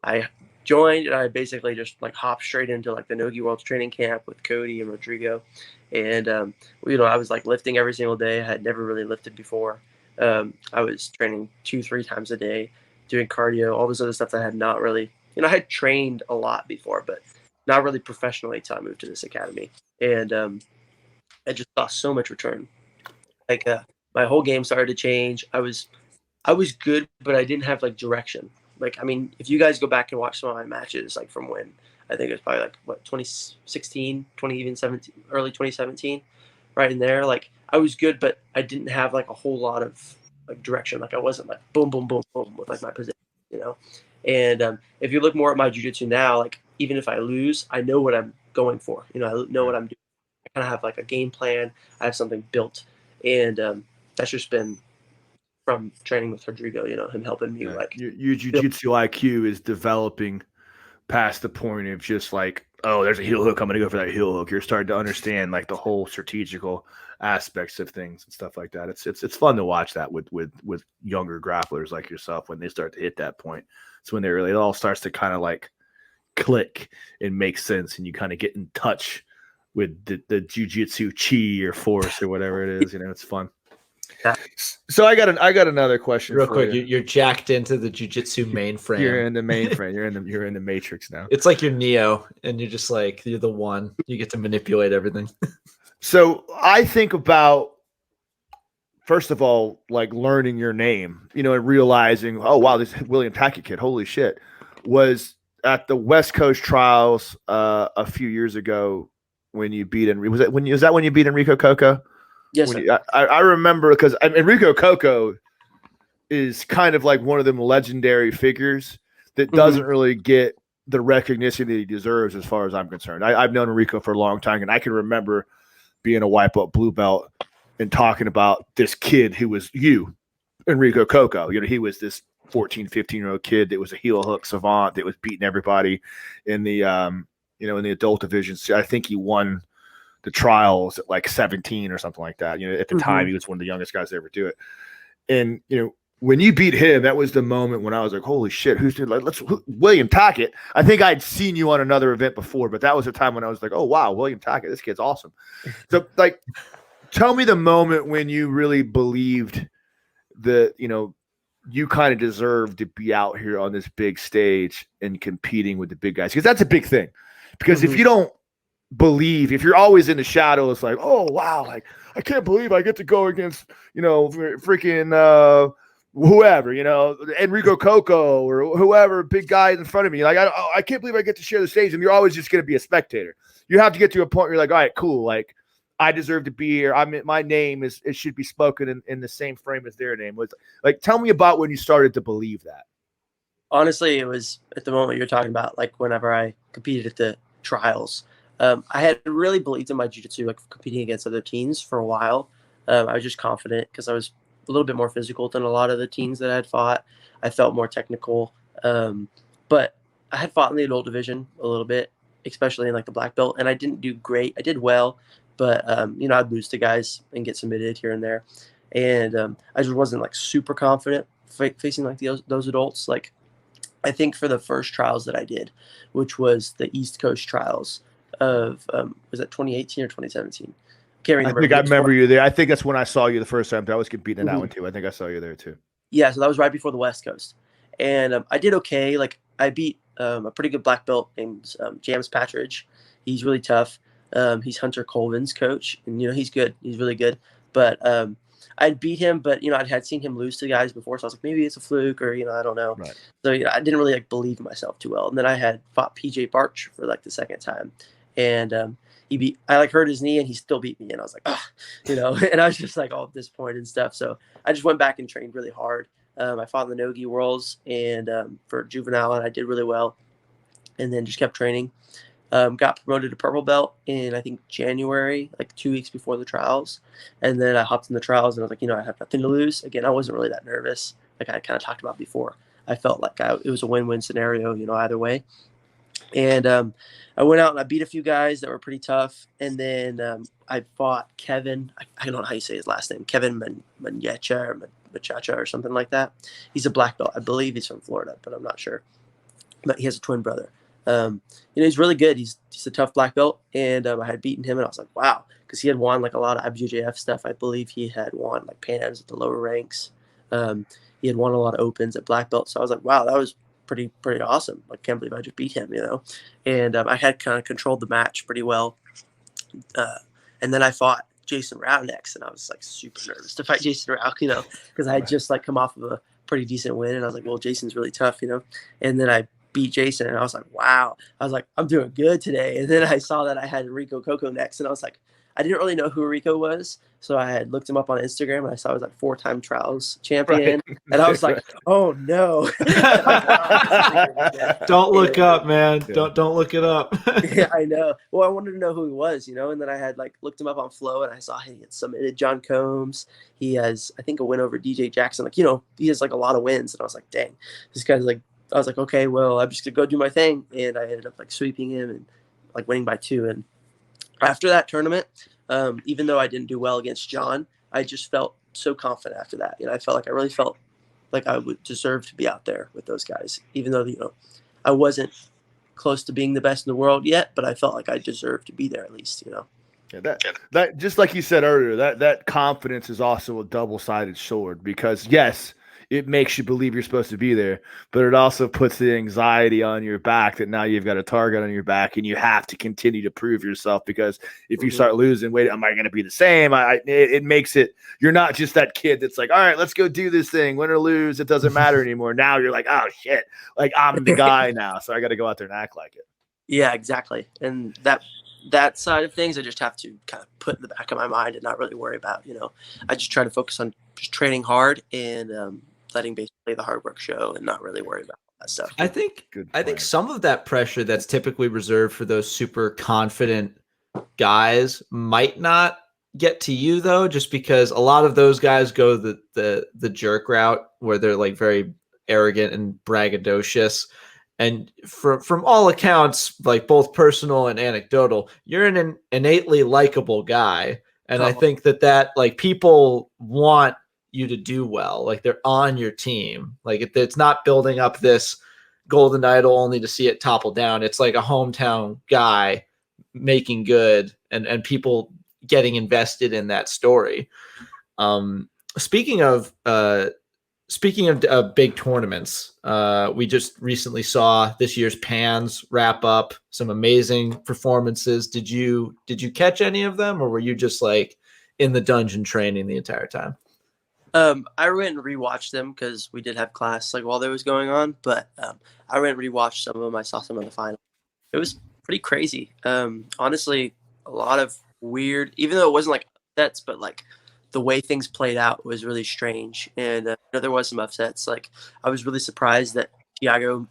I joined, and I basically just like hopped straight into like the Nogi Worlds training camp with Cody and Rodrigo. And I was like lifting every single day. I had never really lifted before. I was training 2-3 times a day, doing cardio, all this other stuff that I had not really, I had trained a lot before, but not really professionally until I moved to this academy. And I just saw so much return. Like my whole game started to change. I was good, but I didn't have like direction. Like, I mean, if you guys go back and watch some of my matches, like from when I think it was probably like 2016, early 2017, right in there. Like I was good, but I didn't have like a whole lot of like direction. Like I wasn't like boom, boom, boom, boom with like my position, And if you look more at my jiu-jitsu now, like even if I lose, I know what I'm going for. I know what I'm doing. I kind of have like a game plan. I have something built, and that's just been from training with Rodrigo. Him helping me like your jiu-jitsu IQ is developing past the point of just like, oh, there's a heel hook, I'm gonna go for that heel hook. You're starting to understand like the whole strategical aspects of things and stuff like that. It's fun to watch that with younger grapplers like yourself when they start to hit that point. It's when it all starts to kind of like click and make sense, and you kind of get in touch with the jiu-jitsu chi or force or whatever it is. It's fun. Yeah. So I got another question real for quick. you. You're jacked into the jiu-jitsu mainframe. You're in the mainframe. You're in the matrix now. It's like you're Neo, and you're just like you're the one. You get to manipulate everything. So I think about, first of all, like learning your name, and realizing, oh wow, this William Tackett kid, holy shit, was at the West Coast Trials a few years ago when you beat Enrico. Was that when you beat Enrico Coco? Yes, sir. I remember because Enrico Coco is kind of like one of them legendary figures that doesn't really get the recognition that he deserves, as far as I'm concerned. I've known Enrico for a long time, and I can remember being a white belt, blue belt, and talking about this kid who was Enrico Coco. He was this 14, 15-year-old kid that was a heel hook savant that was beating everybody in the in the adult divisions. I think he won the trials at like 17 or something like that. At the time, he was one of the youngest guys to ever do it. And, when you beat him, that was the moment when I was like, holy shit, William Tackett. I think I'd seen you on another event before, but that was the time when I was like, oh, wow, William Tackett, this kid's awesome. So, like, tell me the moment when you really believed that, you kind of deserve to be out here on this big stage and competing with the big guys, because that's a big thing. Because if you don't believe, if you're always in the shadow, it's like, oh wow, like I can't believe I get to go against freaking whoever, Enrico Coco or whoever, big guy in front of me. Like I can't believe I get to share the stage, and you're always just going to be a spectator. You have to get to a point where you're like, all right, cool, like I deserve to be here. My name it should be spoken in the same frame as their name. Like, tell me about when you started to believe that. Honestly, it was at the moment you're talking about, like whenever I competed at the trials. I had really believed in my jiu-jitsu, like competing against other teens for a while. I was just confident because I was a little bit more physical than a lot of the teens that I had fought. I felt more technical. But I had fought in the adult division a little bit, especially in like the black belt, and I didn't do great. I did well, but I'd lose to guys and get submitted here and there. And I just wasn't like super confident facing like those adults. Like, I think for the first trials that I did, which was the East Coast trials of, was that 2018 or 2017? Can't remember. I think I remember you there. I think that's when I saw you the first time. I was competing in that one too. I think I saw you there too. Yeah, so that was right before the West Coast. And I did okay. Like, I beat a pretty good black belt named James Patridge. He's really tough. He's Hunter Colvin's coach, and he's good. He's really good. But I'd beat him, but I had seen him lose to guys before, so I was like, maybe it's a fluke, or I don't know. Right. So I didn't really like believe in myself too well. And then I had fought PJ Barch for like the second time, and I hurt his knee, and he still beat me, and I was like, and I was just like all disappointed and stuff. So I just went back and trained really hard. I fought in the Nogi Worlds and for juvenile, and I did really well, and then just kept training. Got promoted to purple belt in, I think, January, like 2 weeks before the trials. And then I hopped in the trials, and I was like, I have nothing to lose. Again, I wasn't really that nervous, like I kind of talked about before. I felt like it was a win-win scenario, either way. And I went out and I beat a few guys that were pretty tough. And then I fought Kevin. I don't know how you say his last name. Kevin Manyecha or Machacha or something like that. He's a black belt. I believe he's from Florida, but I'm not sure. But he has a twin brother. He's really good. He's a tough black belt, and I had beaten him, and I was like, wow, because he had won like a lot of IBJJF stuff. I believe he had won like Pan-Ams at the lower ranks. He had won a lot of opens at black belt, so I was like, wow, that was pretty awesome. Like, can't believe I just beat him, And I had kind of controlled the match pretty well. And then I fought Jason Rao next, and I was like super nervous to fight Jason Rao, because I had just like come off of a pretty decent win, and I was like, well, Jason's really tough, And then I beat Jason, and I was like, wow. I was like, I'm doing good today. And then I saw that I had Enrico Coco next, and I was like, I didn't really know who Enrico was, so I had looked him up on Instagram, and I saw he was like 4-time trials champion, right. And I was like, oh no. Don't look up, man. Yeah. Don't look it up. Yeah, I know. Well, I wanted to know who he was, and then I had like looked him up on Flow, and I saw he had submitted John Combs. He has, I think, a win over DJ Jackson. Like, he has like a lot of wins, and I was like, dang, this guy's like, I was like, okay, well, I'm just gonna go do my thing, and I ended up like sweeping him and like winning by 2. And after that tournament, even though I didn't do well against John, I just felt so confident after that. I felt like I really felt like I would deserve to be out there with those guys, even though I wasn't close to being the best in the world yet, but I felt like I deserved to be there at least. Yeah, that just like you said earlier, that confidence is also a double-sided sword, because yes, it makes you believe you're supposed to be there, but it also puts the anxiety on your back that now you've got a target on your back, and you have to continue to prove yourself, because if you start losing, wait, am I going to be the same? It makes it, you're not just that kid that's like, all right, let's go do this thing. Win or lose, it doesn't matter anymore. Now you're like, oh shit, like I'm the guy now, so I got to go out there and act like it. Yeah, exactly. And that side of things, I just have to kind of put in the back of my mind and not really worry about. I just try to focus on just training hard and letting basically the hard work show, and not really worry about that stuff. I think some of that pressure that's typically reserved for those super confident guys might not get to you though, just because a lot of those guys go the jerk route, where they're like very arrogant and braggadocious. And from all accounts, like both personal and anecdotal, you're an innately likable guy. And I think that like people want you to do well. Like they're on your team. Like it's not building up this golden idol only to see it topple down. It's like a hometown guy making good and people getting invested in that story. Speaking of big tournaments, we just recently saw this year's Pans wrap up, some amazing performances. Did you catch any of them, or were you just like in the dungeon training the entire time? I went and rewatched them because we did have class like while they was going on, but I went and rewatched some of them. I saw some of the final. It was pretty crazy. Honestly, a lot of weird, even though it wasn't like upsets, but like the way things played out was really strange. And there was some upsets. Like I was really surprised that Tiago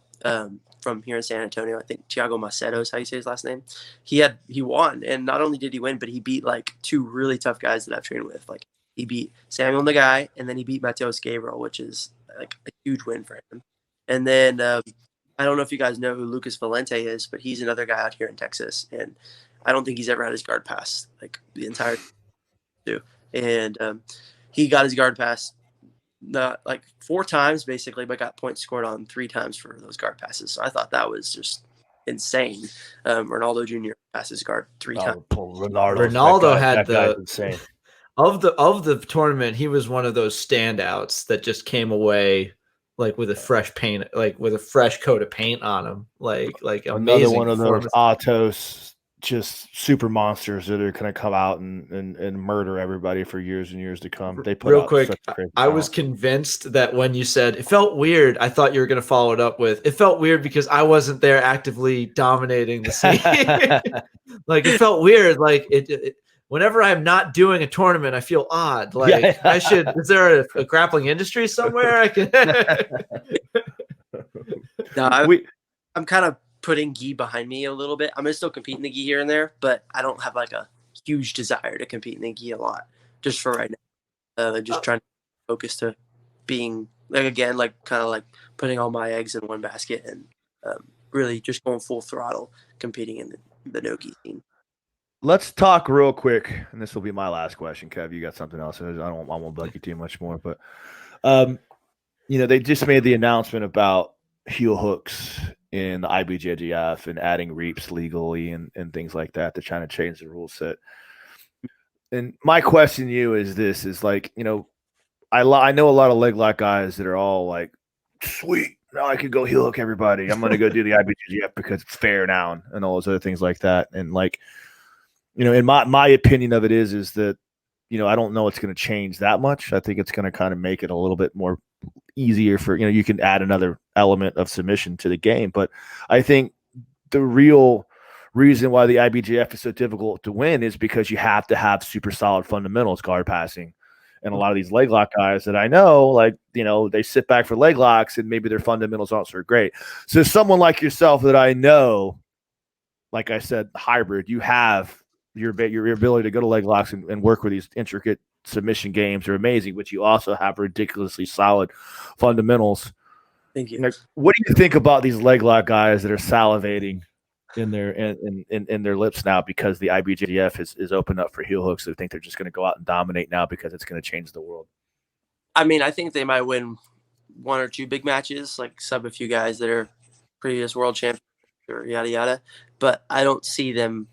from here in San Antonio, I think Tiago Macedo is how you say his last name. He won, and not only did he win, but he beat like two really tough guys that I've trained with. Like he beat Samuel Nagai, and then he beat Mateus Gabriel, which is like a huge win for him. And then I don't know if you guys know who Lucas Valente is, but he's another guy out here in Texas, and I don't think he's ever had his guard pass like the entire time. And he got his guard pass like 4 times basically, but got points scored on 3 times for those guard passes. So I thought that was just insane. Ronaldo Jr. passed his guard 3 times. Ronaldo had the insane. Of the tournament, he was one of those standouts that just came away like with a fresh paint, like with a fresh coat of paint on him. Like another amazing one of those Atos just super monsters that are going to come out and murder everybody for years and years to come. They put real out quick. such a crazy I was convinced that when you said it felt weird, I thought you were going to follow it up with it felt weird because I wasn't there actively dominating the scene. Like it felt weird. Like it whenever I'm not doing a tournament, I feel odd. Like I should. Is there a grappling industry somewhere I can? No, I'm kind of putting gi behind me a little bit. I'm gonna still compete in the gi here and there, but I don't have like a huge desire to compete in the gi a lot just for right now. Just trying to focus to being like again, like kind of like putting all my eggs in one basket and really just going full throttle competing in the no-gi scene. Let's talk real quick, and this will be my last question, Kev. You got something else? I won't bug you too much more, but they just made the announcement about heel hooks in the IBJJF and adding reaps legally and things like that. They're trying to change the rule set. And my question to you is this: is like, I know a lot of leg lock guys that are all like, sweet, now I could go heel hook everybody. I'm going to go do the IBJJF because it's fair now and all those other things like that. And like, in my opinion of it is that, I don't know it's going to change that much. I think it's going to kind of make it a little bit more easier for, you can add another element of submission to the game. But I think the real reason why the IBJJF is so difficult to win is because you have to have super solid fundamentals, guard passing. And a lot of these leg lock guys that I know, like, they sit back for leg locks and maybe their fundamentals aren't so great. So someone like yourself that I know, like I said, hybrid, you have your ability to go to leg locks and work with these intricate submission games are amazing, but you also have ridiculously solid fundamentals. Thank you. Like, what do you think about these leg lock guys that are salivating in their lips now because the IBJJF is opened up for heel hooks? They think they're just going to go out and dominate now because it's going to change the world. I mean, I think they might win 1 or 2 big matches, like sub a few guys that are previous world champions or yada yada. But I don't see them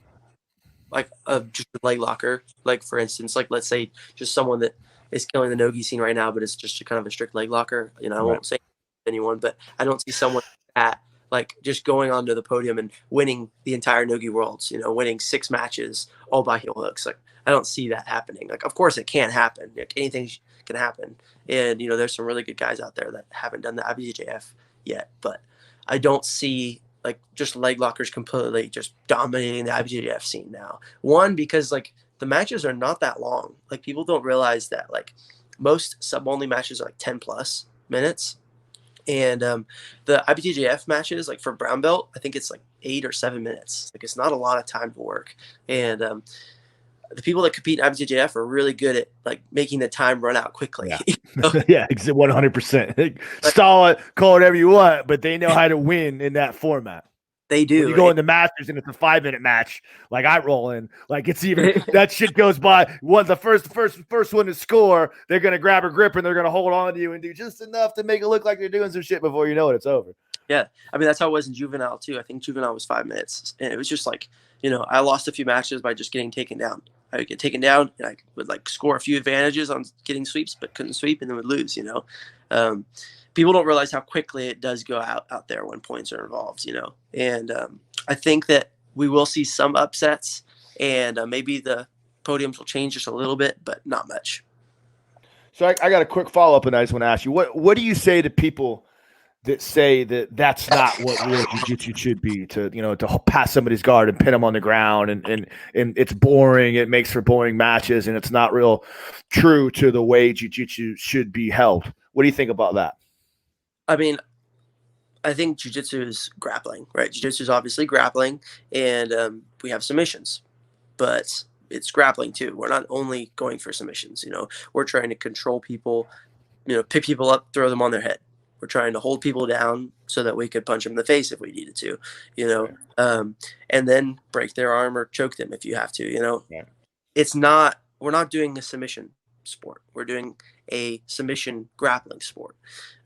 like just a leg locker. Like for instance, like let's say just someone that is killing the no-gi scene right now, but it's just kind of a strict leg locker. I won't say anyone, but I don't see someone at like just going onto the podium and winning the entire no-gi worlds. Winning 6 matches all by heel hooks. Like I don't see that happening. Like of course it can happen. Like anything can happen, and there's some really good guys out there that haven't done the IBJJF yet, but I don't see like just leg lockers completely just dominating the IBJJF scene now. One, because like the matches are not that long. Like people don't realize that like most sub only matches are like 10 plus minutes. And the IBJJF matches, like for brown belt, I think it's like 8 or 7 minutes. Like it's not a lot of time to work. And the people that compete in IBJJF are really good at like making the time run out quickly. Yeah, yeah, 100%. Stall it, call it whatever you want, but they know how to win in that format. They do. When you go in the Masters and it's a 5-minute match, like I roll in, like it's even that shit goes by. The first one to score, they're gonna grab a grip and they're gonna hold on to you and do just enough to make it look like they're doing some shit before you know it, it's over. Yeah, I mean that's how it was in juvenile too. I think juvenile was 5 minutes, and it was just like, you know, I lost a few matches by just getting taken down. I would get taken down, and I would like score a few advantages on getting sweeps, but couldn't sweep, and then would lose. You know, people don't realize how quickly it does go out there when points are involved. You know, and I think that we will see some upsets, and maybe the podiums will change just a little bit, but not much. So I got a quick follow up, and I just want to ask you, what do you say to people that say that that's not what real jiu-jitsu should be, to, you know, to pass somebody's guard and pin them on the ground, and it's boring, it makes for boring matches, and it's not real true to the way jiu-jitsu should be held? What do you think about that? I mean, I think jiu-jitsu is grappling, right? Jiu-jitsu is obviously grappling, and we have submissions, but it's grappling too. We're not only going for submissions, you know, we're trying to control people, you know, pick people up, throw them on their head. We're trying to hold people down so that we could punch them in the face if we needed to, you know, and then break their arm or choke them if you have to, you know. Yeah. We're not doing a submission sport. We're doing a submission grappling sport.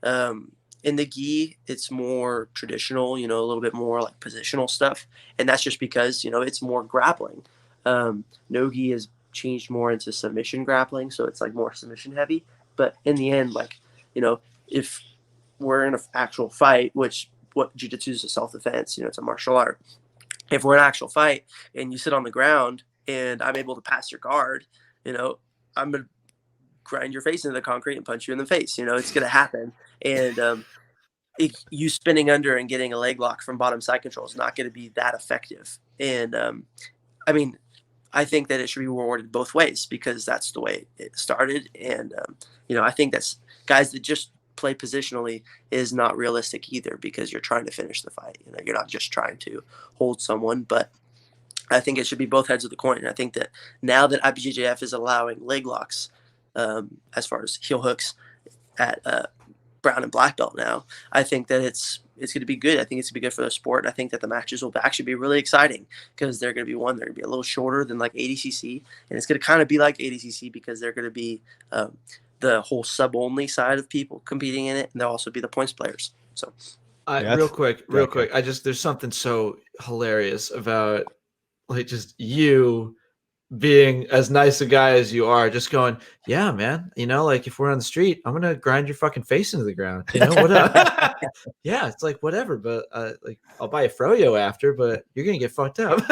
In the gi, it's more traditional, you know, a little bit more like positional stuff. And that's just because, you know, it's more grappling. No gi has changed more into submission grappling, so it's like more submission heavy. But in the end, like, you know, if we're in an actual fight, which what jiu-jitsu is a self-defense, you know, it's a martial art. If we're in an actual fight and you sit on the ground and I'm able to pass your guard, you know, I'm going to grind your face into the concrete and punch you in the face. You know, it's going to happen. And you spinning under and getting a leg lock from bottom side control is not going to be that effective. And I mean, I think that it should be rewarded both ways because that's the way it started. And, you know, I think that's guys that just play positionally is not realistic either, because you're trying to finish the fight. You know, you're not just trying to hold someone, but I think it should be both heads of the coin. And I think that now that IBJJF is allowing leg locks, as far as heel hooks at brown and black belt now, I think that it's going to be good. I think it's going to be good for the sport. I think that the matches will actually be really exciting because they're going to be they're going to be a little shorter than like ADCC, and it's going to kind of be like ADCC because they're going to be the whole sub-only side of people competing in it, and they'll also be the points players. So, real quick, there's something so hilarious about like just you being as nice a guy as you are, just going, yeah, man, you know, like if we're on the street, I'm gonna grind your fucking face into the ground. You know what? Yeah, it's like whatever, but like I'll buy a froyo after, but you're gonna get fucked up.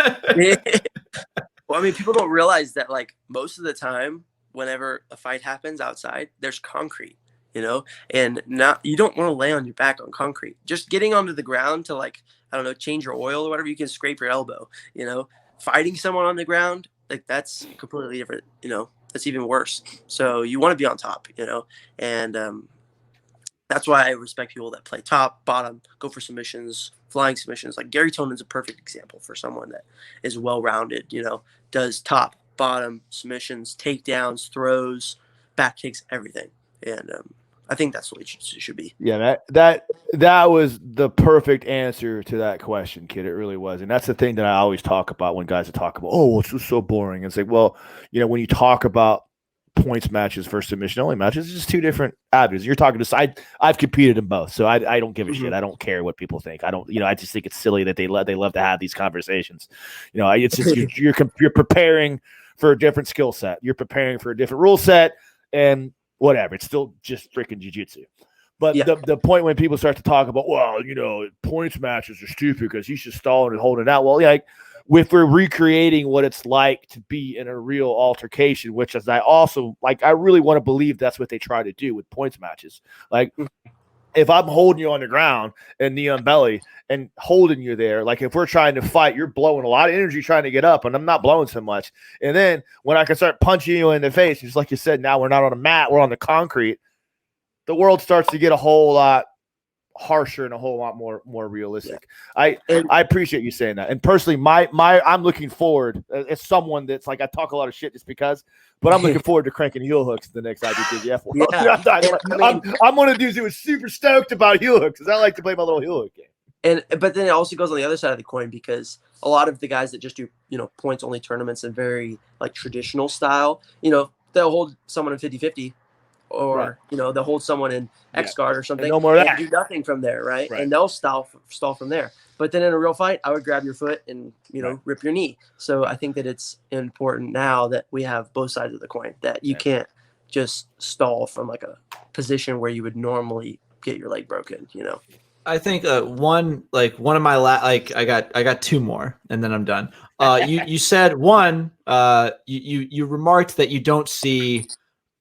Well, I mean, people don't realize that like most of the time, whenever a fight happens outside, there's concrete, you know, and you don't want to lay on your back on concrete. Just getting onto the ground to like, I don't know, change your oil or whatever, you can scrape your elbow, you know. Fighting someone on the ground, like that's completely different, you know, that's even worse. So you want to be on top, you know, and that's why I respect people that play top, bottom, go for submissions, flying submissions. Like Gary Tonen's a perfect example for someone that is well-rounded, you know, does top, bottom, submissions, takedowns, throws, back kicks, everything. And I think that's what it should be. Yeah, that was the perfect answer to that question, kid. It really was. And that's the thing that I always talk about when guys talk about, oh, it's just so boring. It's like, well, you know, when you talk about points matches versus submission only matches, it's just two different avenues. You're talking to I've competed in both, so I don't give a shit. I don't care what people think. I just think it's silly that they love to have these conversations. You know, it's just you're preparing for a different skill set. You're preparing for a different rule set, and whatever. It's still just freaking jiu-jitsu. But the point when people start to talk about, well, you know, points matches are stupid because he's just stalling and holding out. Well, like if we're recreating what it's like to be in a real altercation, which is I really want to believe that's what they try to do with points matches. Like if I'm holding you on the ground and knee on belly and holding you there, like if we're trying to fight, you're blowing a lot of energy trying to get up and I'm not blowing so much. And then when I can start punching you in the face, just like you said, now we're not on a mat, we're on the concrete. The world starts to get a whole lot harsher and a whole lot more realistic. I appreciate you saying that. And personally, I'm looking forward as someone that's like, I talk a lot of shit just because, but I'm looking forward to cranking heel hooks the next IBJJF one. I'm one of the dudes who was super stoked about heel hooks because I like to play my little heel hook game. But then it also goes on the other side of the coin, because a lot of the guys that just do, points only tournaments and very like traditional style, they'll hold someone in 50-50, or Right. they'll hold someone in X guard or something, no more of and that. do nothing from there, right? Right. And they'll stall from there. But then in a real fight, I would grab your foot and Right. rip your knee. So I think that it's important now that we have both sides of the coin, that you can't just stall from like a position where you would normally get your leg broken. I think one of my I got two more and then I'm done. You said one. You remarked that you don't see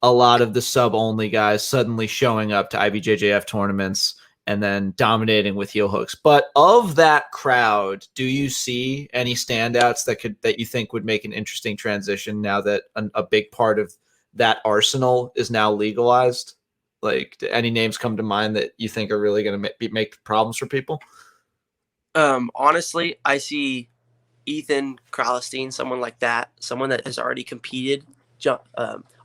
a lot of the sub only guys suddenly showing up to IBJJF tournaments and then dominating with heel hooks. But of that crowd, do you see any standouts that you think would make an interesting transition now that a big part of that arsenal is now legalized? Like, do any names come to mind that you think are really going to make problems for people? Honestly, I see Ethan Kralestein, someone like that, someone that has already competed,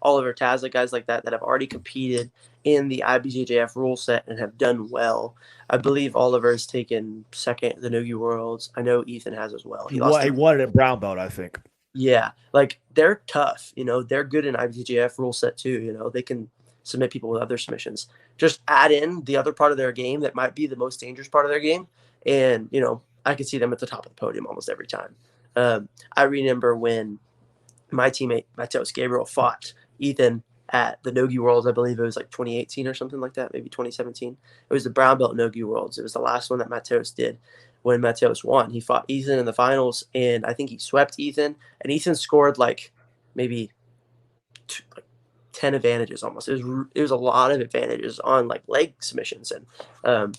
Oliver Tazla, guys like that have already competed in the IBJJF rule set and have done well. I believe Oliver has taken second at the Nogi Worlds. I know Ethan has as well. He won it at brown belt, I think. Yeah, like they're tough. They're good in IBJJF rule set too. They can submit people with other submissions. Just add in the other part of their game that might be the most dangerous part of their game, and I could see them at the top of the podium almost every time. I remember when my teammate Mateus Gabriel fought Ethan at the Nogi Worlds. I believe it was like 2018 or something like that, maybe 2017. It was the brown belt Nogi Worlds. It was the last one that Mateus did. When Mateus won, he fought Ethan in the finals, and I think he swept Ethan, and Ethan scored like maybe 10 advantages almost. It was a lot of advantages on like leg submissions, and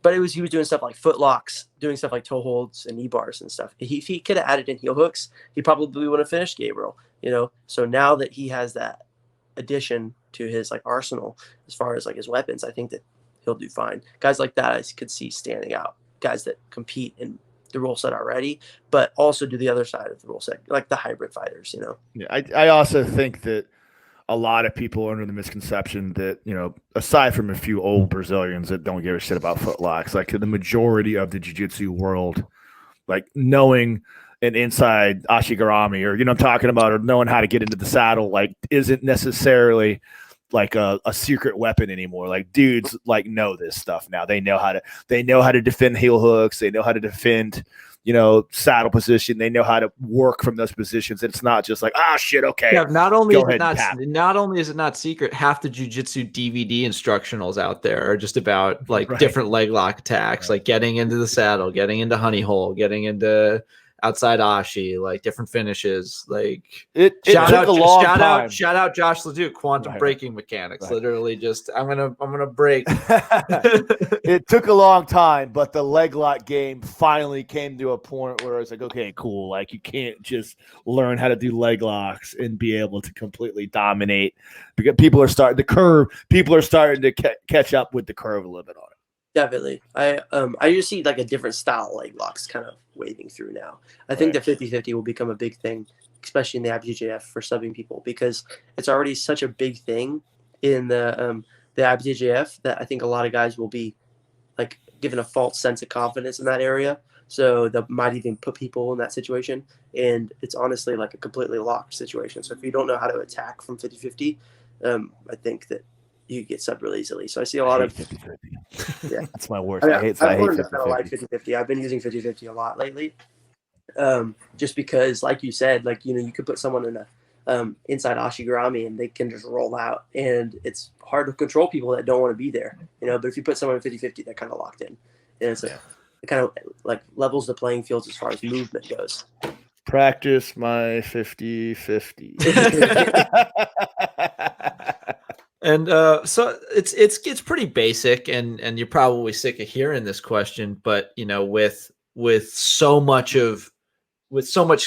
but he was doing stuff like foot locks, doing stuff like toe holds and knee bars and stuff. If he could have added in heel hooks, he probably would have finished Gabriel. So now that he has that addition to his like arsenal as far as like his weapons, I think that he'll do fine. Guys like that I could see standing out. Guys that compete in the rule set already, but also do the other side of the rule set, like the hybrid fighters. Yeah, I also think that a lot of people are under the misconception that, aside from a few old Brazilians that don't give a shit about footlocks, like the majority of the jiu-jitsu world, like knowing an inside ashigarami or, I'm talking about, or knowing how to get into the saddle, like isn't necessarily like a secret weapon anymore. Like dudes like know this stuff now. They know how to defend heel hooks. They know how to defend, saddle position. They know how to work from those positions. It's not just like, shit, okay. Yeah, not only is it not secret, half the jiu-jitsu DVD instructionals out there are just about like different leg lock attacks, like getting into the saddle, getting into honey hole, getting into outside ashi, like different finishes. Like shout out Josh Leduc, quantum braking mechanics. Right. Literally just I'm gonna break. It took a long time, but the leg lock game finally came to a point where it's like, okay, cool. Like you can't just learn how to do leg locks and be able to completely dominate, because people are starting to catch up with the curve a little bit on it. Definitely. I just see like a different style leg locks kind of waving through now. I think the 50-50 will become a big thing, especially in the IBJJF for subbing people, because it's already such a big thing in the IBJJF that I think a lot of guys will be like given a false sense of confidence in that area. So they might even put people in that situation, and it's honestly like a completely locked situation. So if you don't know how to attack from 50-50, I think that you get subbed really easily. So I see a lot of 50-50. Yeah, that's my worst. I hate 50-50. I've been using 50-50 a lot lately, just because, like you said, like you could put someone in a inside ashigarami and they can just roll out, and it's hard to control people that don't want to be there. But if you put someone in 50-50, they're kind of locked in, and it kind of like levels the playing fields as far as movement goes. Practice my 50-50. And so it's pretty basic, and you're probably sick of hearing this question, but with so much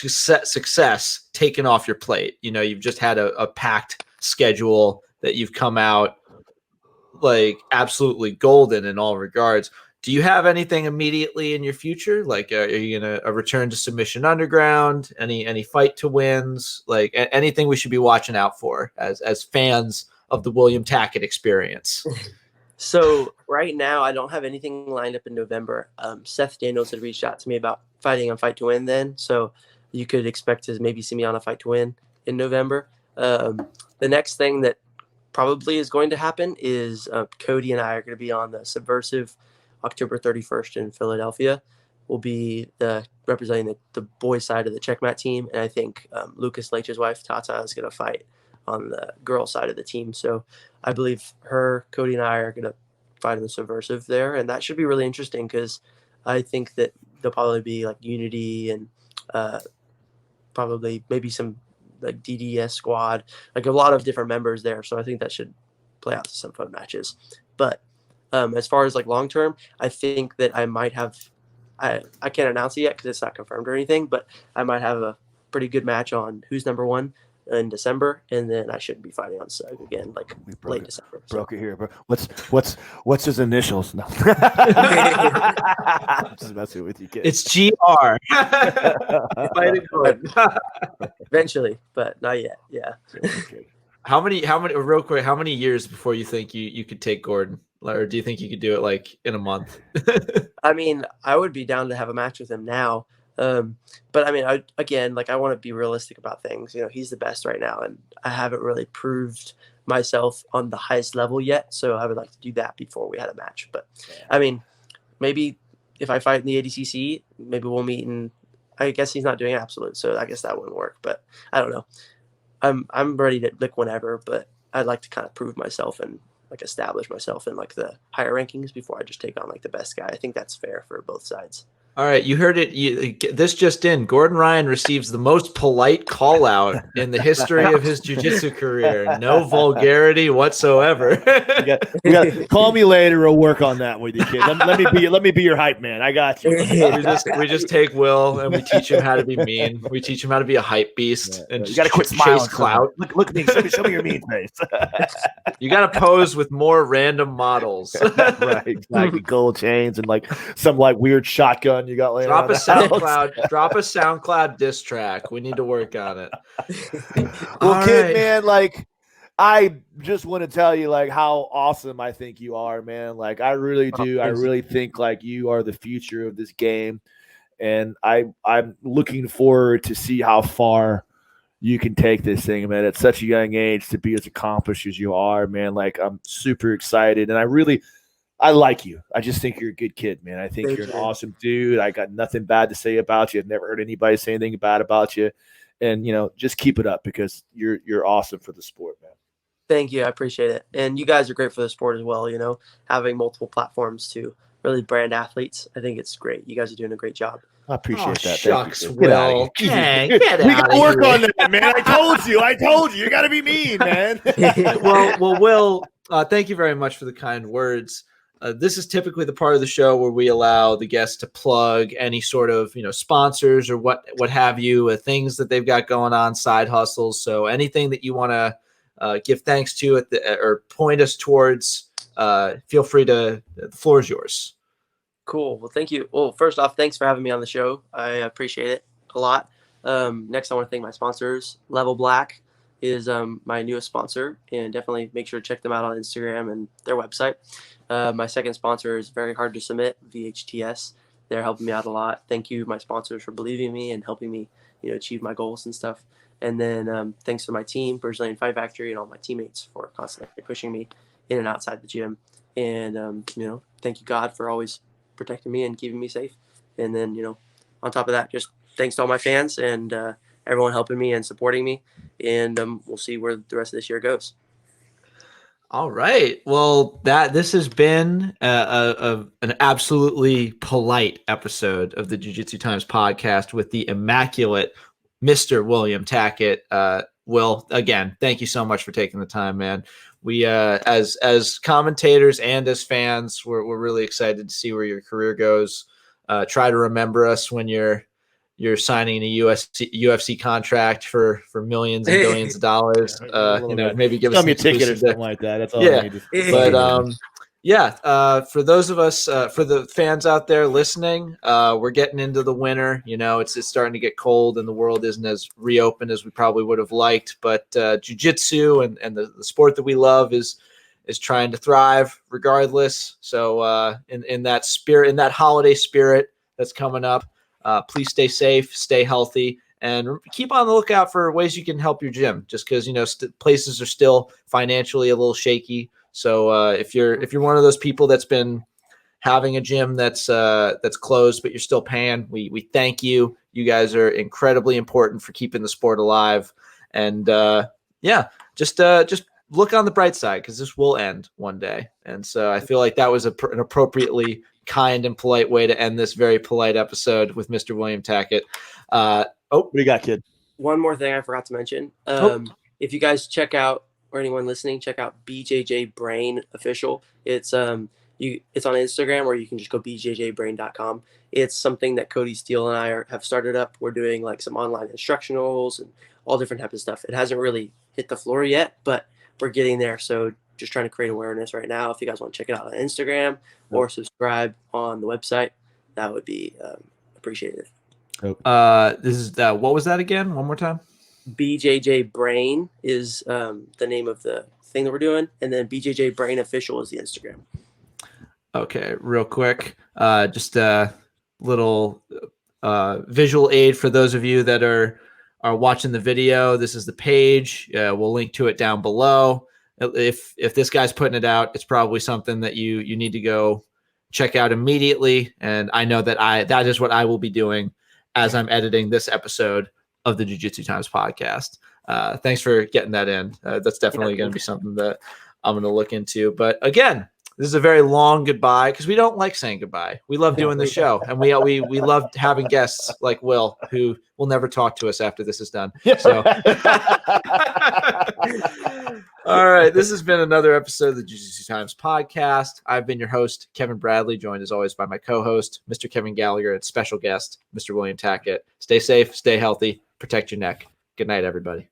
success taken off your plate, you've just had a packed schedule that you've come out like absolutely golden in all regards. Do you have anything immediately in your future? Like, are you gonna a return to Submission Underground? Any fight to wins? Like anything we should be watching out for as fans of the William Tackett experience? So right now, I don't have anything lined up in November. Seth Daniels had reached out to me about fighting on Fight to Win then, so you could expect to maybe see me on a Fight to Win in November. The next thing that probably is going to happen is Cody and I are going to be on the Subversive October 31st in Philadelphia. We'll be representing the boys' side of the Checkmat team, and I think Lucas Leitch's wife, Tata, is going to fight on the girls' side of the team. So I believe Cody and I are going to fight in the Subversive there, and that should be really interesting because I think that there'll probably be like Unity and probably maybe some like DDS squad, like a lot of different members there. So I think that should play out to some fun matches. But as far as like long term, I think that I might have, I can't announce it yet because it's not confirmed or anything, but I might have a pretty good match on Who's Number One in December, and then I should be fighting on SUG again, like late December. Broke it here, bro. What's his initials? No. I'm just messing with you, kid. It's GR. Eventually, but not yet. Yeah. Okay. Real quick, how many years before you think you could take Gordon? Or do you think you could do it like in a month? I mean, I would be down to have a match with him now. But I mean, I want to be realistic about things. You know, he's the best right now, and I haven't really proved myself on the highest level yet. So I would like to do that before we had a match. But I mean, maybe if I fight in the ADCC, maybe we'll meet in. I guess he's not doing absolute, so I guess that wouldn't work. But I don't know. I'm ready to lick whenever, but I'd like to kind of prove myself and like establish myself in like the higher rankings before I just take on like the best guy. I think that's fair for both sides. All right, you heard it. This just in. Gordon Ryan receives the most polite call out in the history of his jiu-jitsu career. No vulgarity whatsoever. Call me later. We'll work on that with you, kid. Let me be your hype man. I got you. We just take Will and we teach him how to be mean. We teach him how to be a hype beast and you got to quit smiling. Chase clout. Look at me. Show me your mean face. You got to pose with more random models. Right, exactly. Gold chains and like some like weird shotgun you got laying drop a SoundCloud diss track. We need to work on it. Well, kid, man, like I just want to tell you like how awesome I think you are, man. Like I really do. I really think like you are the future of this game, and I'm looking forward to see how far you can take this thing, man. At such a young age to be as accomplished as you are, man. Like I'm super excited, and I like you. I just think you're a good kid, man. I think you're an awesome dude. I got nothing bad to say about you. I've never heard anybody say anything bad about you. And, you know, just keep it up because you're awesome for the sport, man. Thank you. I appreciate it. And you guys are great for the sport as well, you know, having multiple platforms to really brand athletes. I think it's great. You guys are doing a great job. I appreciate that. Shucks, Will. Get we got to work on that, man. I told you. You got to be mean, man. well, Will, thank you very much for the kind words. This is typically the part of the show where we allow the guests to plug any sort of, you know, sponsors or what have you, things that they've got going on, side hustles. So anything that you want to give thanks to or point us towards, feel free to. The floor is yours. Cool. Well, thank you. Well, first off, thanks for having me on the show. I appreciate it a lot. Next, I want to thank my sponsors. Level Black is my newest sponsor, and definitely make sure to check them out on Instagram and their website. My second sponsor is Very Hard to Submit, VHTS. They're helping me out a lot. Thank you, my sponsors, for believing in me and helping me, you know, achieve my goals and stuff. And then thanks to my team, Brazilian Fight Factory, and all my teammates for constantly pushing me in and outside the gym. And, you know, thank you, God, for always protecting me and keeping me safe. And then, you know, on top of that, just thanks to all my fans and everyone helping me and supporting me. And we'll see where the rest of this year goes. All right. Well, this has been an absolutely polite episode of the Jiu-Jitsu Times podcast with the immaculate Mr. William Tackett. Will, again, thank you so much for taking the time, man. We, as commentators and as fans, we're really excited to see where your career goes. Try to remember us when you're signing a UFC contract for millions and billions of dollars. You know, maybe give us a ticket or something like that. That's all I need. But for those of us, for the fans out there listening, we're getting into the winter. You know, it's starting to get cold, and the world isn't as reopened as we probably would have liked. But jiu-jitsu and the sport that we love is is trying to thrive regardless. So in that spirit, in that holiday spirit that's coming up, please stay safe, stay healthy, and keep on the lookout for ways you can help your gym. Just because places are still financially a little shaky. So if you're one of those people that's been having a gym that's closed but you're still paying, we thank you. You guys are incredibly important for keeping the sport alive. And just look on the bright side, because this will end one day. And so I feel like that was an appropriately kind and polite way to end this very polite episode with Mr. William Tackett. What do you got, kid? One more thing I forgot to mention. If you guys check out, or anyone listening, check out BJJ Brain Official. It's on Instagram, or you can just go bjjbrain.com. It's something that Cody Steele and I have started up. We're doing like some online instructionals and all different types of stuff. It hasn't really hit the floor yet, but we're getting there. So just trying to create awareness right now. If you guys want to check it out on Instagram or subscribe on the website, that would be appreciated. This is what was that again? One more time. BJJ Brain is the name of the thing that we're doing, and then BJJ Brain Official is the Instagram. Okay, real quick, just a little visual aid for those of you that are watching the video. This is the page. We'll link to it down below. If this guy's putting it out, it's probably something that you need to go check out immediately. And I know that that is what I will be doing as I'm editing this episode of the Jiu-Jitsu Times podcast. Thanks for getting that in. That's definitely going to be something that I'm going to look into. But again, this is a very long goodbye, because we don't like saying goodbye. We love doing the show, and we love having guests like Will, who will never talk to us after this is done. So, all right, this has been another episode of the Jiu-Jitsu Times podcast. I've been your host, Kevin Bradley, joined as always by my co-host, Mr. Kevin Gallagher, and special guest, Mr. William Tackett. Stay safe, stay healthy, protect your neck. Good night, everybody.